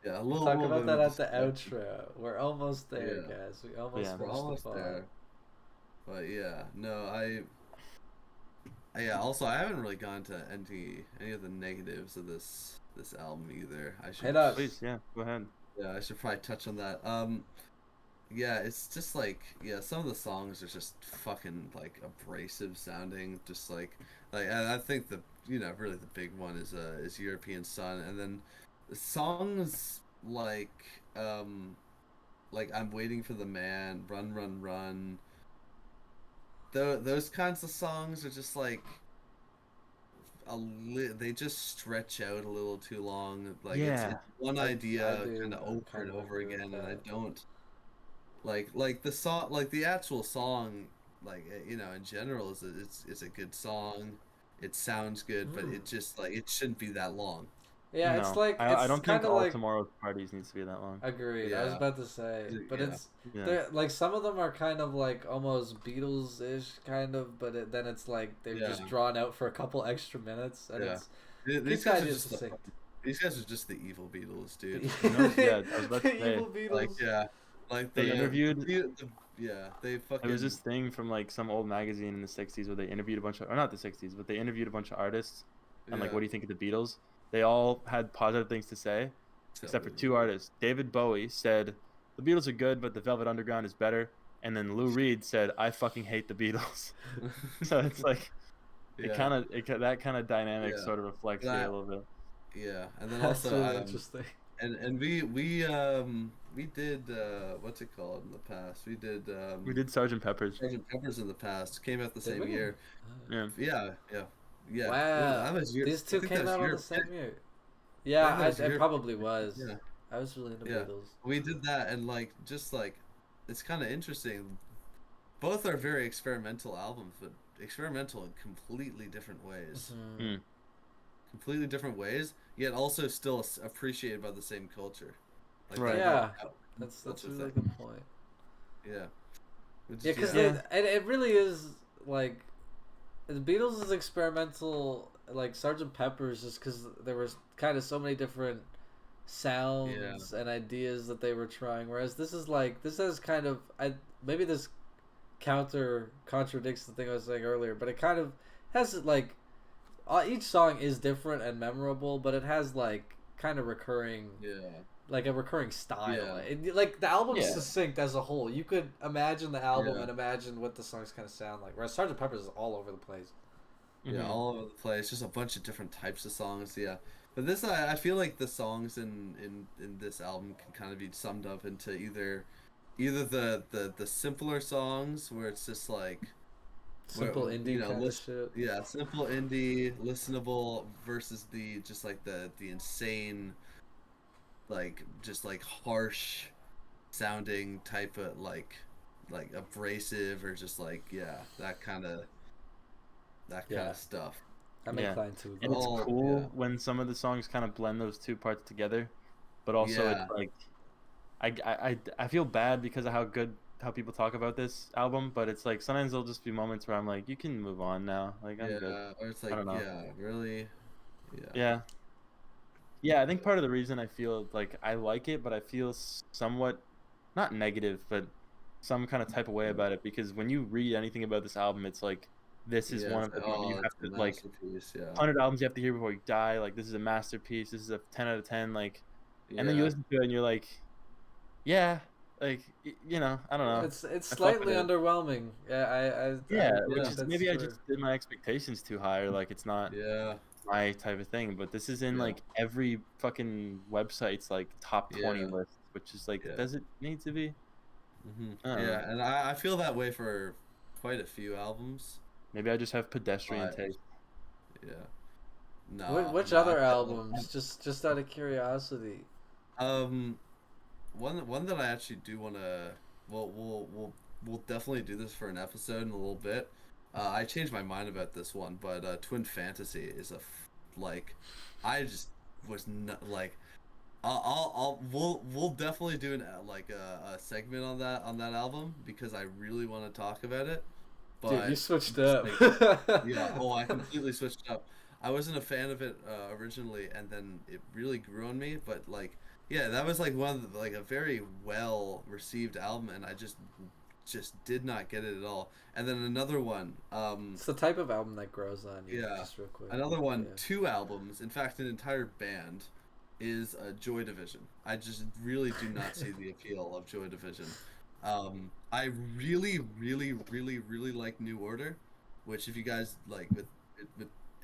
yeah, a little. Talk little about bit that of at a the distraction. outro. We're almost there, Yeah. guys. We almost Yeah. We're finished almost the there. But yeah, no, yeah. Also, I haven't really gone to any of the negatives of this album either. I should. Hit us. Please, yeah, go ahead. Yeah, I should probably touch on that. Yeah, it's just like some of the songs are just fucking like abrasive sounding. Just like I think really the big one is European Sun, and then the songs like I'm Waiting for the Man, Run Run Run. Those kinds of songs are just like they just stretch out a little too long. Like Yeah. it's one I idea do kind of over kind and of over agree with again, and I that. don't like the song, like the actual song, like in general is a good song. It sounds good, but it just like it shouldn't be that long. Yeah, No, it's like I it's don't think kind of all like Tomorrow's Parties needs to be that long. agreed. I was Yeah. about to say, but Yeah. it's Yeah. they're like some of them are kind of like almost Beatles-ish kind of, but then it's like they're just Yeah. drawn out for a couple extra minutes, and Yeah. it's These keeps guys are ideas just succinct. these guys are just the evil Beatles, dude. You know, yeah, I was about to The say, evil Beatles. Like like They the, interviewed- they fucking. There was this thing from like some old magazine in the '60s where they interviewed a bunch of, or not the '60s, but they interviewed a bunch of artists and like, Yeah. what do you think of the Beatles? They all had positive things to say, except for two artists. David Bowie said the Beatles are good, but the Velvet Underground is better. And then Lou Reed said, I fucking hate the Beatles. So it's like Yeah. that kind of dynamic Yeah. sort of reflects here a little bit. Yeah, and then That's also really interesting. and we did what's it called in the past? We did Sgt. Pepper's. Sgt. Pepper's in the past. Came out the Did same we? year. Yeah. Yeah. Wow, That was these two I think came that was out on your the same pick. year. I Yeah, think that was it your- probably was. Yeah. I was really into Yeah. Beatles. We did that, and like just like it's kind of interesting. Both are very experimental albums, but experimental in completely different ways. Mhm. Completely different ways, yet also still appreciated by the same culture. Like Right. Yeah. that- That's that's a the really thing. good point. Yeah. Which Yeah, is- because Yeah. it really is like the Beatles is experimental, like Sgt. Pepper's, just because there was kind of so many different sounds and ideas that they were trying. Whereas this has kind of maybe this contradicts the thing I was saying earlier, but it kind of has like each song is different and memorable, but it has like kind of recurring. Yeah. Like a recurring style. Yeah. Like the album's Yeah. succinct as a whole. You could imagine the album Yeah. and imagine what the songs kind of sound like. Whereas Sgt. Pepper's is all over the place. Yeah, Mhm. all over the place. Just a bunch of different types of songs. Yeah, but this I feel like the songs in this album can kind of be summed up into either the simpler songs where it's just like Simple indie kind of shit. Yeah, simple indie, listenable versus the just like the insane, like just like harsh sounding type of like abrasive or just like that kind of stuff. I'm inclined to agree. And it's Oh, cool yeah. when some of the songs kind of blend those two parts together, but also Yeah. it's like I feel bad because of how people talk about this album, but it's like sometimes there'll just be moments where I'm like, you can move on now, like I'm good. Yeah, or it's I like, don't know. yeah, really? Yeah. Yeah. Yeah, I think part of the reason I feel like I like it, but I feel somewhat not negative, but some kind of type of way about it because when you read anything about this album, it's like this is Yeah, one it's of like, the you oh, have it's a to like masterpiece, yeah. 100 albums you have to hear before you die. Like this is a masterpiece. This is a 10 out of 10. Like, and then you Yeah. listen to it and you're like, yeah, like you know, I don't know. It's I fuck slightly with it. underwhelming. Yeah, Yeah, I which Yeah. think is that's maybe I true. just did my expectations too high, or like it's not Yeah. my type of thing. But this is in Yeah. like every fucking website's like top 20 Yeah. list, which is like, Yeah. does it need to be? I don't know. Yeah, and I feel that way for quite a few albums, Maybe I just have pedestrian but taste. yeah. No, Which no, I other feel albums? Just out of curiosity. um one that I actually do want to we'll definitely do this for an episode in a little bit. I changed my mind about this one, but Twin Fantasy is like I just was not like we'll definitely do like a segment on that album because I really want to talk about it. Dude, you But switched just, up. yeah, I completely switched up. I wasn't a fan of it originally, and then it really grew on me. But like, yeah, that was like one of the, like a very well received album, and I just did not get it at all. And then another one, It's the type of album that grows on you. yeah, Just real quick. another one, Yeah. 2 albums, in fact, an entire band, is Joy Division. I just really do not see the appeal of Joy Division. I really, really, really, really like New Order, which if you guys like, with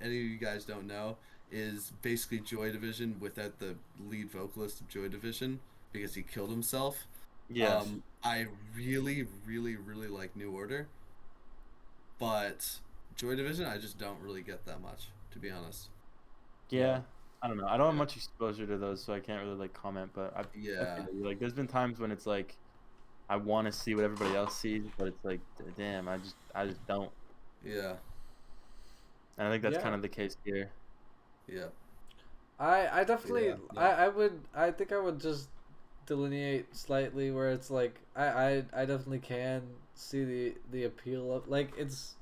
any of you guys don't know, is basically Joy Division without the lead vocalist of Joy Division because he killed himself. Yes. I really, really, really like New Order, but Joy Division I just don't really get that much, to be honest. Yeah. I don't know. I don't have Yeah. much exposure to those, so I can't really like comment. But I Yeah. feel you. Like, there's been times when it's like I want to see what everybody else sees, but it's like, damn, I just don't. Yeah. And I think that's Yeah. kind of the case here. Yeah. I definitely Yeah, no. I think I would just delineate slightly where it's like I definitely can see the appeal of like it's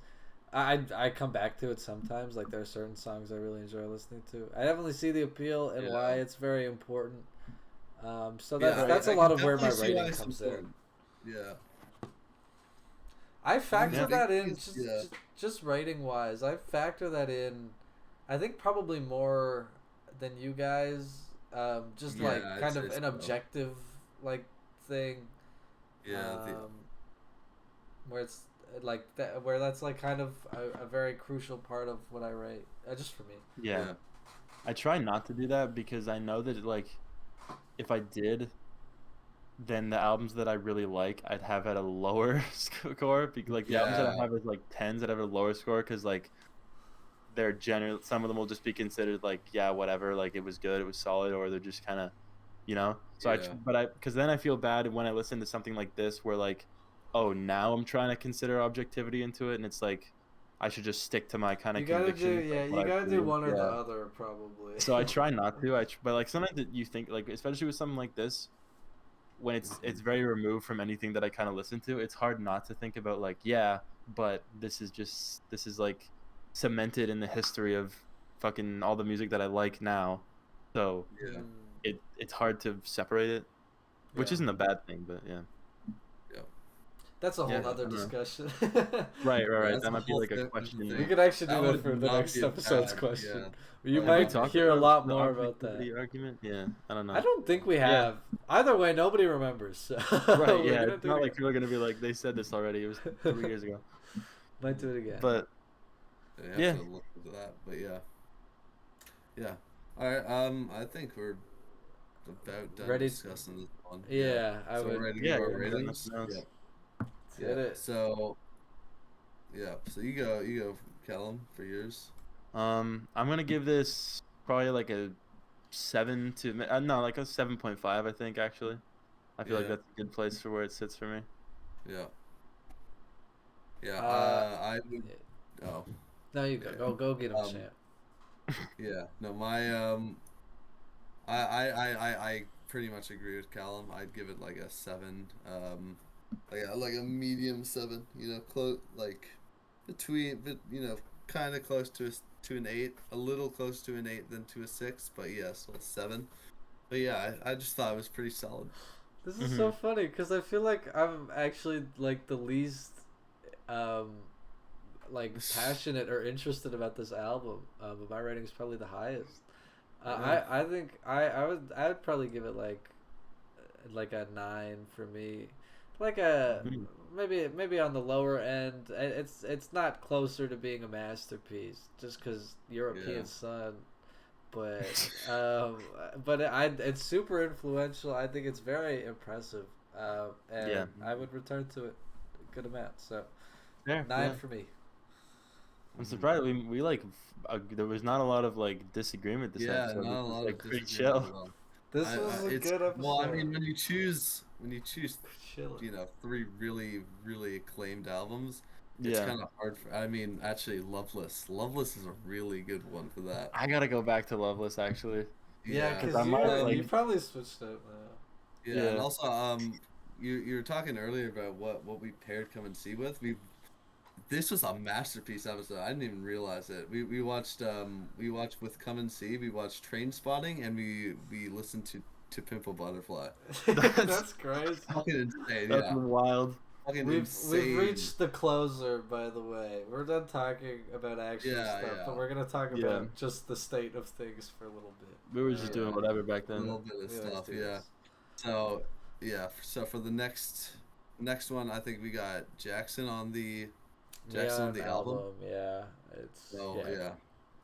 I come back to it sometimes, like there are certain songs I really enjoy listening to. I definitely see the appeal and why it's very important. So that's a lot of where my rating comes in. Yeah. I factor Yeah. that in Yeah. just rating wise. I factor that in. I think probably more than you guys. Just Yeah, like I'd kind say of an so. objective like thing. Yeah. Where it's like that, where that's like kind of a very crucial part of what I rate. Just for me. Yeah. I try not to do that because I know that like if I did, then the albums that I really like I'd have at a lower score because like the albums that I Yeah. have is like 10s that have a lower score because like they're general, some of them will just be considered like, yeah, whatever, like it was good, it was solid, or they're just kind of, you know. So Yeah. because then I feel bad when I listen to something like this where like, oh, now I'm trying to consider objectivity into it, and it's like I should just stick to my kind of You gotta conviction. do you gotta do one or the other probably. So I try not to. But like sometimes that you think like, especially with something like this, when it's very removed from anything that I kind of listen to, it's hard not to think about like, yeah, but this is like cemented in the history of fucking all the music that I like now. So Yeah. it's hard to separate it, which Yeah. isn't a bad thing, but yeah. That's a whole Yeah, other I don't know. discussion. Right. That's That a might be whole like a different question. thing. We could actually That do that would for the not next be a episode's bad- question. yeah. You Have might we talked hear a about lot the more about objectivity that. argument. Yeah, I don't know. I don't think we Yeah. have. Either way, nobody remembers. So Right. we're Yeah. gonna It's do not it like people are gonna be like, they said this already. It was 3 years ago. Might do it again. But You have Yeah. to look into that, but yeah. All right. I think we're about done Ready- discussing this one. yeah, I So would. we're ready to Yeah, give our yeah, ratings. nothing else. Yeah. Hit it. So, Yeah. So you go, Callum, for yours. I'm gonna give this probably like a 7 to no, like a 7.5. I think actually. I feel like Yeah. that's a good place for where it sits for me. Yeah. Yeah. Uh, I would. Oh. no, you go. Yeah. Go get him, Um. champ. Yeah. No. My. I pretty much agree with Callum. I'd give it like a 7. Like a medium 7. You know, close like between, but kind of close to an 8. A little close to an 8 than to a 6. But yeah, so a 7. But yeah, I just thought it was pretty solid. This is so funny because I feel like I'm actually like the least um like passionate or interested about this album. But my rating is probably the highest. Yeah. I think I would probably give it like a 9 for me, like a maybe on the lower end. It's not closer to being a masterpiece just because European Yeah. Sun, but it's super influential. I think it's very impressive, and Yeah. I would return to it a good amount. So Yeah. 9 for me. I'm surprised we like there was not a lot of like disagreement this Yeah, episode. not a It was lot like of pretty disagreement chill. at all. This was a It's good episode. well, I mean, when you choose Chilling. 3 really really acclaimed albums, it's Yeah. kind of hard for. I mean, actually, Loveless is a really good one for that. I gotta go back to Loveless actually. Yeah, because I might, you like- probably switched up now. Yeah, and Yeah. also you were talking earlier about what we paired Come and See with. This was a masterpiece episode. I didn't even realize it. We watched with Come and See. We watched Train Spotting, and we listened to Pimple Butterfly. That's crazy. Fucking insane. That's Yeah. wild. Fucking We've insane. reached the closer, by the way. We're done talking about action Yeah, stuff, yeah. but we're gonna talk Yeah. about just the state of things for a little bit. We were just Yeah. doing whatever back a then. little bit of We always stuff. do Yeah. this. So yeah. So for the next one, I think we got Jackson on the album. Yeah, it's So yeah.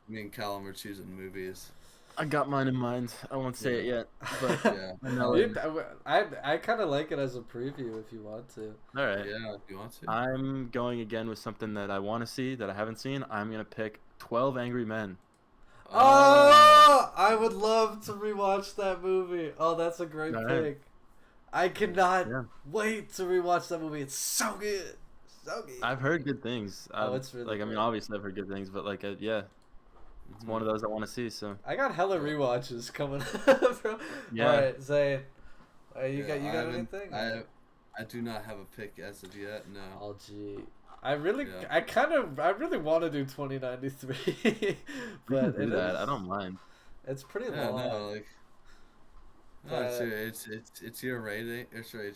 Me and Callum are choosing movies. I got mine in mind. I won't say it yet, but Yeah. I know Dude, it. I kind of like it as a preview if you want to. All right. Yeah, if you want to. I'm going again with something that I want to see that I haven't seen. I'm gonna pick 12 Angry Men. Oh, I would love to rewatch that movie. Oh, that's a great All right. pick. I cannot Yeah. wait to rewatch that movie. It's so good. So good. I've heard good things. Oh, it's really like I mean, good. obviously I've heard good things, but like yeah, it's one of those I want to see. So I got hella rewatches coming up, bro. Yeah. Alright, Zay. You I got haven't- anything? I do not have a pick as of yet. No. Oh gee. I really Yeah. I really want to do 2093. we but can do that. I don't mind. It's pretty Yeah, long. no, like. No, But- it's your rating. It's your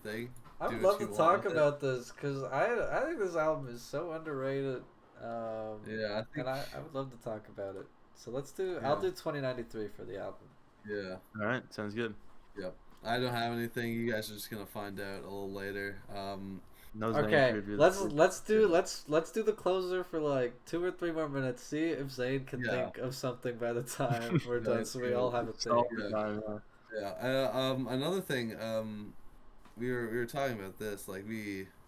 thing. I Do would what love you to want talk with it. about this because I think this album is so underrated. Yeah, I think. And I would love to talk about it. So let's do. Yeah. I'll do 2093 for the album. Yeah. All right, sounds good. Yep. I don't have anything. You guys are just gonna find out a little later. No Zane Okay, preview. let's do the closer for like 2 or 3 more minutes. See if Zane can Yeah. think of something by the time we're Yeah, done, it's so we good. all have a Stall thing. for Yeah. time, Yeah. Another thing. We were talking about this. Like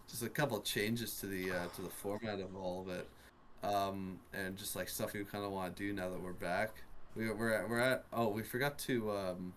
just a couple of changes to the format of all of it. And just like stuff we kind of want to do now that we're back. We're at. Oh, we forgot to.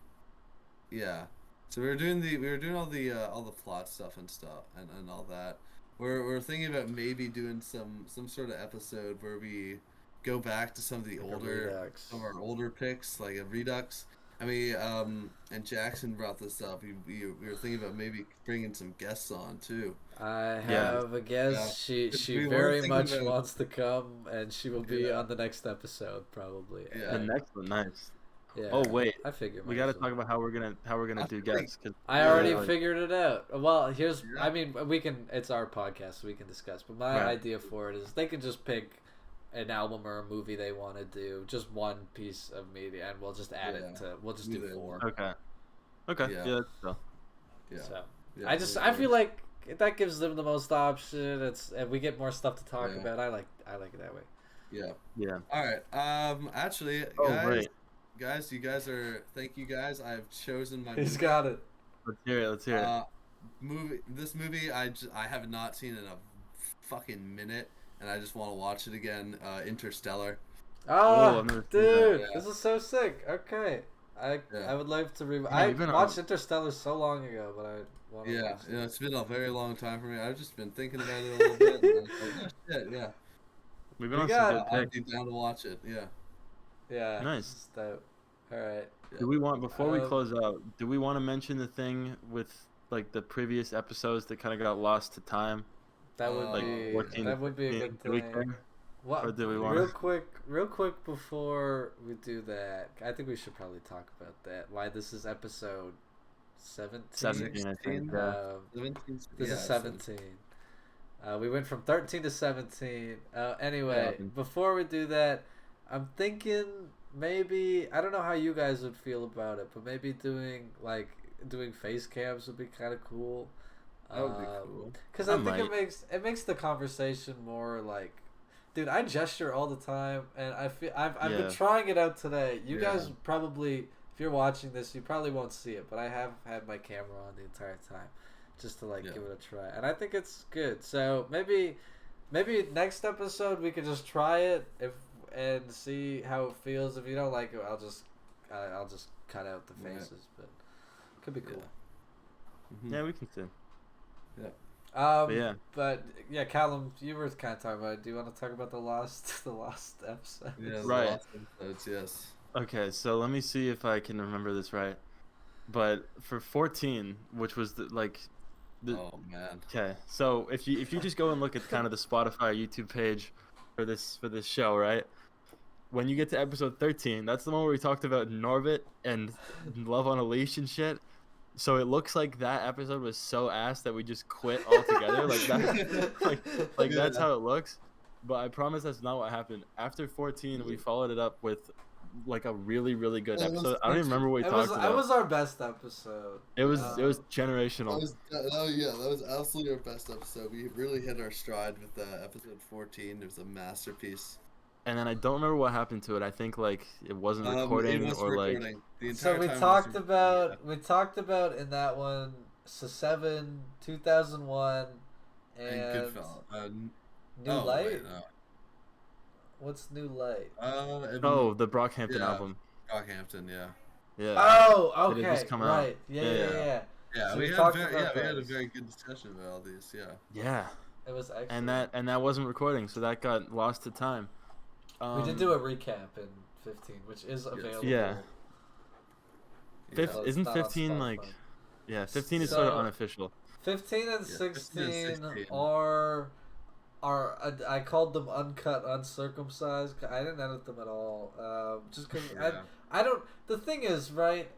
Yeah. So we were doing all the plot stuff and stuff and all that. We're thinking about maybe doing some sort of episode where we go back to some of the Like a older redux. some of our older picks, like a redux. I mean, and Jackson brought this up. We were thinking about maybe bringing some guests on too. I Yeah. have a guest. Yeah. She We were very thinking much about- wants to come, and she will be Yeah. on the next episode probably. Yeah. The next one, nice. Yeah. Oh wait, I figure we got to myself. talk about how we're gonna I do feel like- guests. 'Cause I Yeah, already like- figured it out. Well, here's. Yeah. I mean, we can. It's our podcast, so we can discuss. But my Right. idea for it is they can just pick an album or a movie they want to do, just one piece of media, and we'll just add Yeah. it to. We'll just Do do that. 4. Okay. Okay. Yeah. Yeah. That's so. Yeah. So Yeah, I feel like that gives them the most option. And we get more stuff to talk Yeah. about. I like it that way. Yeah. Yeah. All right. Actually, Oh, guys, right. you guys are. Thank you, guys. I've chosen my He's movie. got it. Let's hear it. Let's hear it. This movie I have not seen in a fucking minute, and I just want to watch it again. Interstellar. Oh, I've never seen dude, that. this is so sick. Okay, I would like to I you've been watched Interstellar so long ago, but I want to Yeah, watch you know, it. it's been a very long time for me. I've just been thinking about it a little bit, and I was like, oh shit, yeah, We've been We on some got- good I'd picks. be down to watch it. Yeah. Yeah, Nice. it's dope. All right. Yeah. Do we want before we Um, close out? Do we want to mention the thing with like the previous episodes that kind of got lost to time? That would Like be 14 that would be a 15? good Do we thing. care? What? Or do we real want? quick before we do that, I think we should probably talk about that. Why this is episode 17? 17, I think. 16? Yeah. 17. This is 17. We went from 13 to 17. Anyway, Yeah. before we do that, I'm thinking maybe I don't know how you guys would feel about it, but maybe doing face cams would be kind of cool. That would be cool. Because I I think might. it makes the conversation more like, dude, I gesture all the time, and I feel I've been Yeah. trying it out today. You Yeah. guys probably, if you're watching this, you probably won't see it, but I have had my camera on the entire time, just to Yeah. give it a try, and I think it's good. So maybe next episode we could just try it and see how it feels. If you don't like it, I'll just cut out the Yeah. faces, but it could be cool. Mhm. Yeah, we can see. But yeah, Callum, you were kind of talking about it. Do you want to talk about the lost episode? Yeah, the Right. last episodes, yes. Okay, so let me see if I can remember this right. But for 14, which was Oh man. okay, so if you just go and look at kind of the Spotify YouTube page for this show, right? When you get to episode 13, that's the one where we talked about Norbit and Love on a Leash and shit. So it looks like that episode was so ass that we just quit altogether. Like that, like that's how it looks. But I promise that's not what happened. After 14, we followed it up with like a really, really good It was episode. I don't even remember what we talked about. It was our best episode. It was generational. That was absolutely our best episode. We really hit our stride with episode 14. It was a masterpiece. And then I don't remember what happened to it. I think like it wasn't recording It was or like. recording. The So entire we time talked was about in that one, 2001, and and Goodfellas. New Light. Wait, no. What's New Light? Oh, the Brockhampton Yeah. album. Rockhampton, yeah. Yeah. Oh, Did it okay, just come out? right. Yeah. Yeah, So we we had talked we about had a those. very good discussion about all these. Yeah. Yeah. It was excellent. And that wasn't recording, so that got lost to time. We did do a recap in 15, which is available. Yeah. Well, it's Isn't not on 15 like? Spotify. Yeah, 15 is sort of So- unofficial. 15 and 15 16 and 16. are I called them uncut, uncircumcised. I didn't edit them at all. Just because Yeah. I don't. The thing is, right?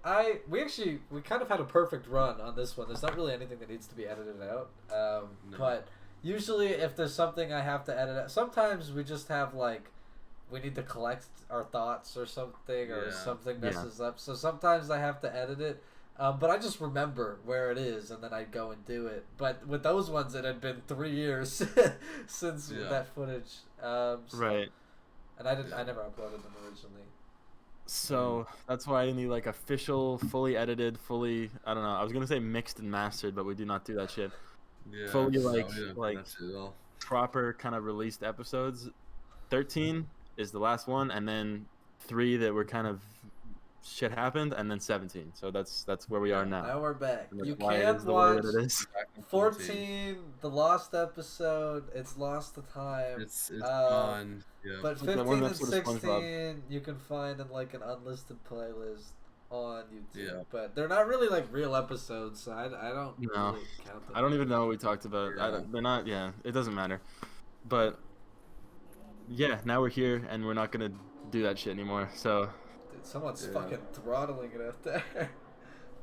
We kind of had a perfect run on this one. There's not really anything that needs to be edited out. No. But usually, if there's something I have to edit out, sometimes we just have like we need to collect our thoughts or something, or Yeah. something Yeah. messes up. So sometimes I have to edit it. But I just remember where it is, and then I go and do it. But with those ones, it had been 3 years since Yeah. that footage. Right. And I never uploaded them originally. So that's why I need like official, fully edited, fully. I don't know. I was gonna say mixed and mastered, but we do not do that shit. Yeah. Fully, no, like- we don't do like- that shit at all. Proper kind of released episodes. 13 is the last one, and then 3 that were kind of shit happened, and then 17. So that's where we are now. Now we're back. And that's You why it can is the way watch that it is. Back in 14, the lost episode. It's lost to time. It's gone. Yeah. But Like that 15 one and episode of SpongeBob. 16 you can find in like an unlisted playlist on YouTube. Yeah. But they're not really like real episodes, so I don't No. really count them. I don't even know what we talked about. Yeah. They're not. Yeah, it doesn't matter. But yeah, now we're here, and we're not gonna do that shit anymore. So Dude, someone's Yeah. fucking throttling it out there.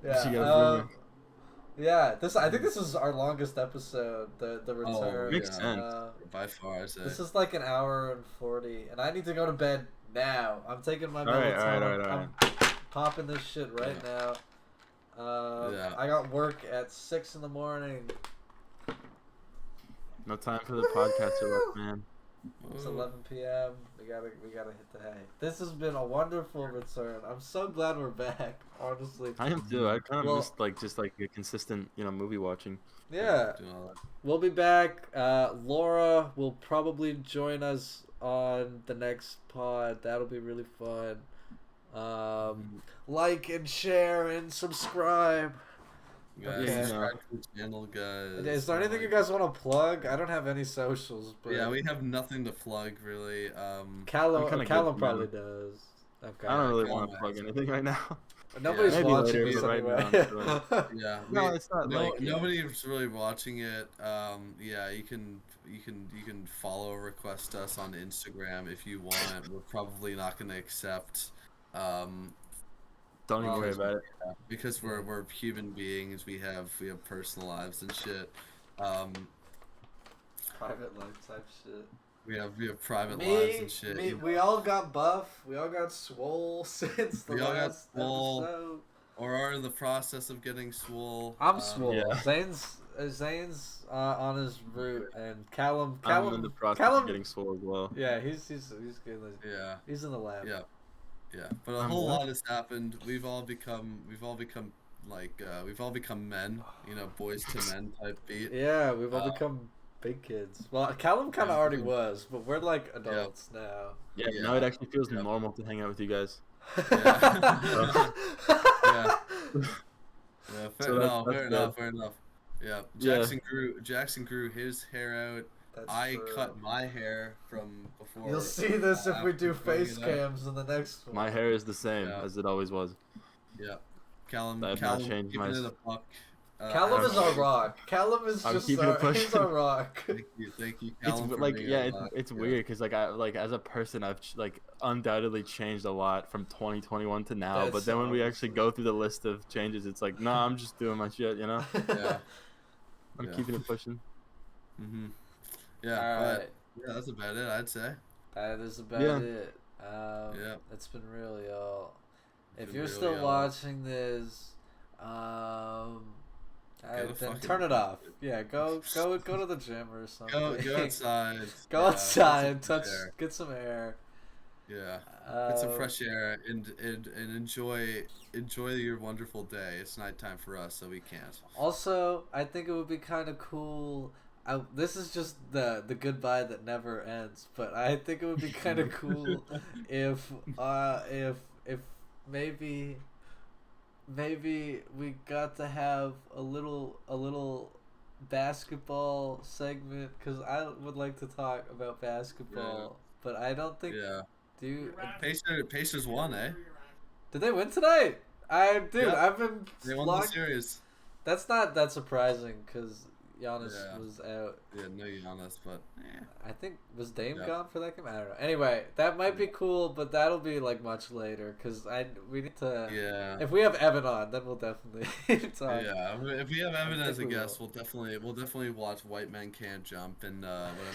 she yeah. got a boomer. Yeah, I think this is our longest episode, the return. Makes sense. By far, I say. This is like an hour and 40, and I need to go to bed now. I'm taking my melatonin. Alright, alright. I'm popping this shit right now. Yeah. I got work at 6 in the morning. No time for the podcaster left, man. It's 11 p.m. We gotta hit the hay. This has been a wonderful return. I'm so glad we're back. Honestly. I am too. I kind of Well- missed like just like a consistent, movie watching. Yeah. Doing all that. We'll be back. Laura will probably join us on the next pod. That'll be really fun. Like and share and subscribe. Guys, Okay. subscribe to the channel, guys. Is there anything you guys want to plug? I don't have any socials, but Yeah, we have nothing to plug really. Callum kinda Callum good, probably man. does. Okay. I don't really Callum want to has plug it. anything right now. Nobody's Maybe watching later, these but right anyway. now I'm Yeah, No, it's not no, like nobody's really watching it. Yeah, you can follow or request us on Instagram if you want. We're probably not gonna accept. Don't even worry because- about it. because we're human beings. We have personal lives and shit. Private life type shit. We have private lives and shit. We all got buff. We all got swole since the We all got last swole. episode. Or are in the process of getting swole. I'm swole. Yeah. Zane's on his route, and Callum. I'm in the process Callum, of getting swole as well. Yeah, he's getting Yeah. he's in the lab. Yeah. Yeah, but a I'm whole what? lot has happened. We've all become men, boys to men type beat. Yeah, we've all become big kids. Well, Callum kind of Yeah, already dude. was, but we're like adults now. Yeah, Yeah. now it actually feels Yeah. normal to hang out with you guys. Yeah. Yeah, fair So enough, that's fair good. enough, fair enough. Yeah, Yeah. Jackson grew his hair out. That's I true. cut my hair from before. You'll see this if we do after growing face it out. cams in the next one. My hair is the same Yeah. as it always was. Yeah, Callum I have not changed keeping my- it a buck. Callum I'm- is our rock. Callum is I'm just keeping it our, he's pushing. our rock. Thank you, It's Callum. for like being yeah, a it's, rock. it's Yeah. weird because like as a person I've undoubtedly changed a lot from 2021 to now. That's but then when we actually honestly- go through the list of changes, it's like nah, I'm just doing my shit. Yeah. I'm Yeah. keeping it pushing. Mhm. Yeah, Alright. but yeah, that's about it. I'd say. That is about Yeah. it. Yeah. It's been real, y'all. If Been you're real, still y'all. watching this, then fucking- turn it off. Yeah, go to the gym or something. Go outside. Go yeah, outside, get some touch, air. get some air. Yeah. Get some Um, fresh air and enjoy your wonderful day. It's nighttime for us, so we can't. Also, I think it would be kind of cool. This is just the goodbye that never ends, but I think it would be kind of cool if maybe we got to have a little basketball segment, because I would like to talk about basketball, but I don't think Yeah. Pacers won, eh? Did they win tonight? I've been They won the locked. series. That's not that surprising because Giannis Yeah. was out. Yeah, no Giannis, but I think was Dame Yeah. gone for that game. I don't know. Anyway, that might be cool, but that'll be like much later because we need to. yeah. If we have Evan on, then we'll definitely talk. Yeah, if we have Evan I as a think we guest, will. we'll definitely watch White Men Can't Jump and whatever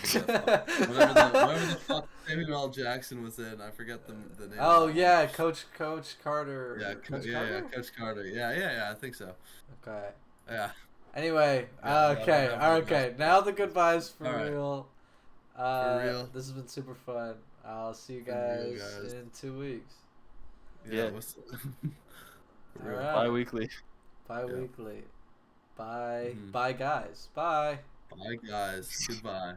the fuck Samuel L. Jackson was in. I forget the name. Oh of it. yeah, Coach Carter. Yeah, Coach yeah, Carter? Coach Carter. Yeah, I think so. Okay. Yeah. Anyway, Yeah, okay, yeah, okay. Now the goodbyes for All right. real. For real. This has been super fun. I'll see you For real, guys guys. in 2 weeks. Yeah. what's- For All real. right. Bi-weekly. Bi-weekly. Bye. Mhm. Bye, guys. Bye. Bye, guys. Goodbye.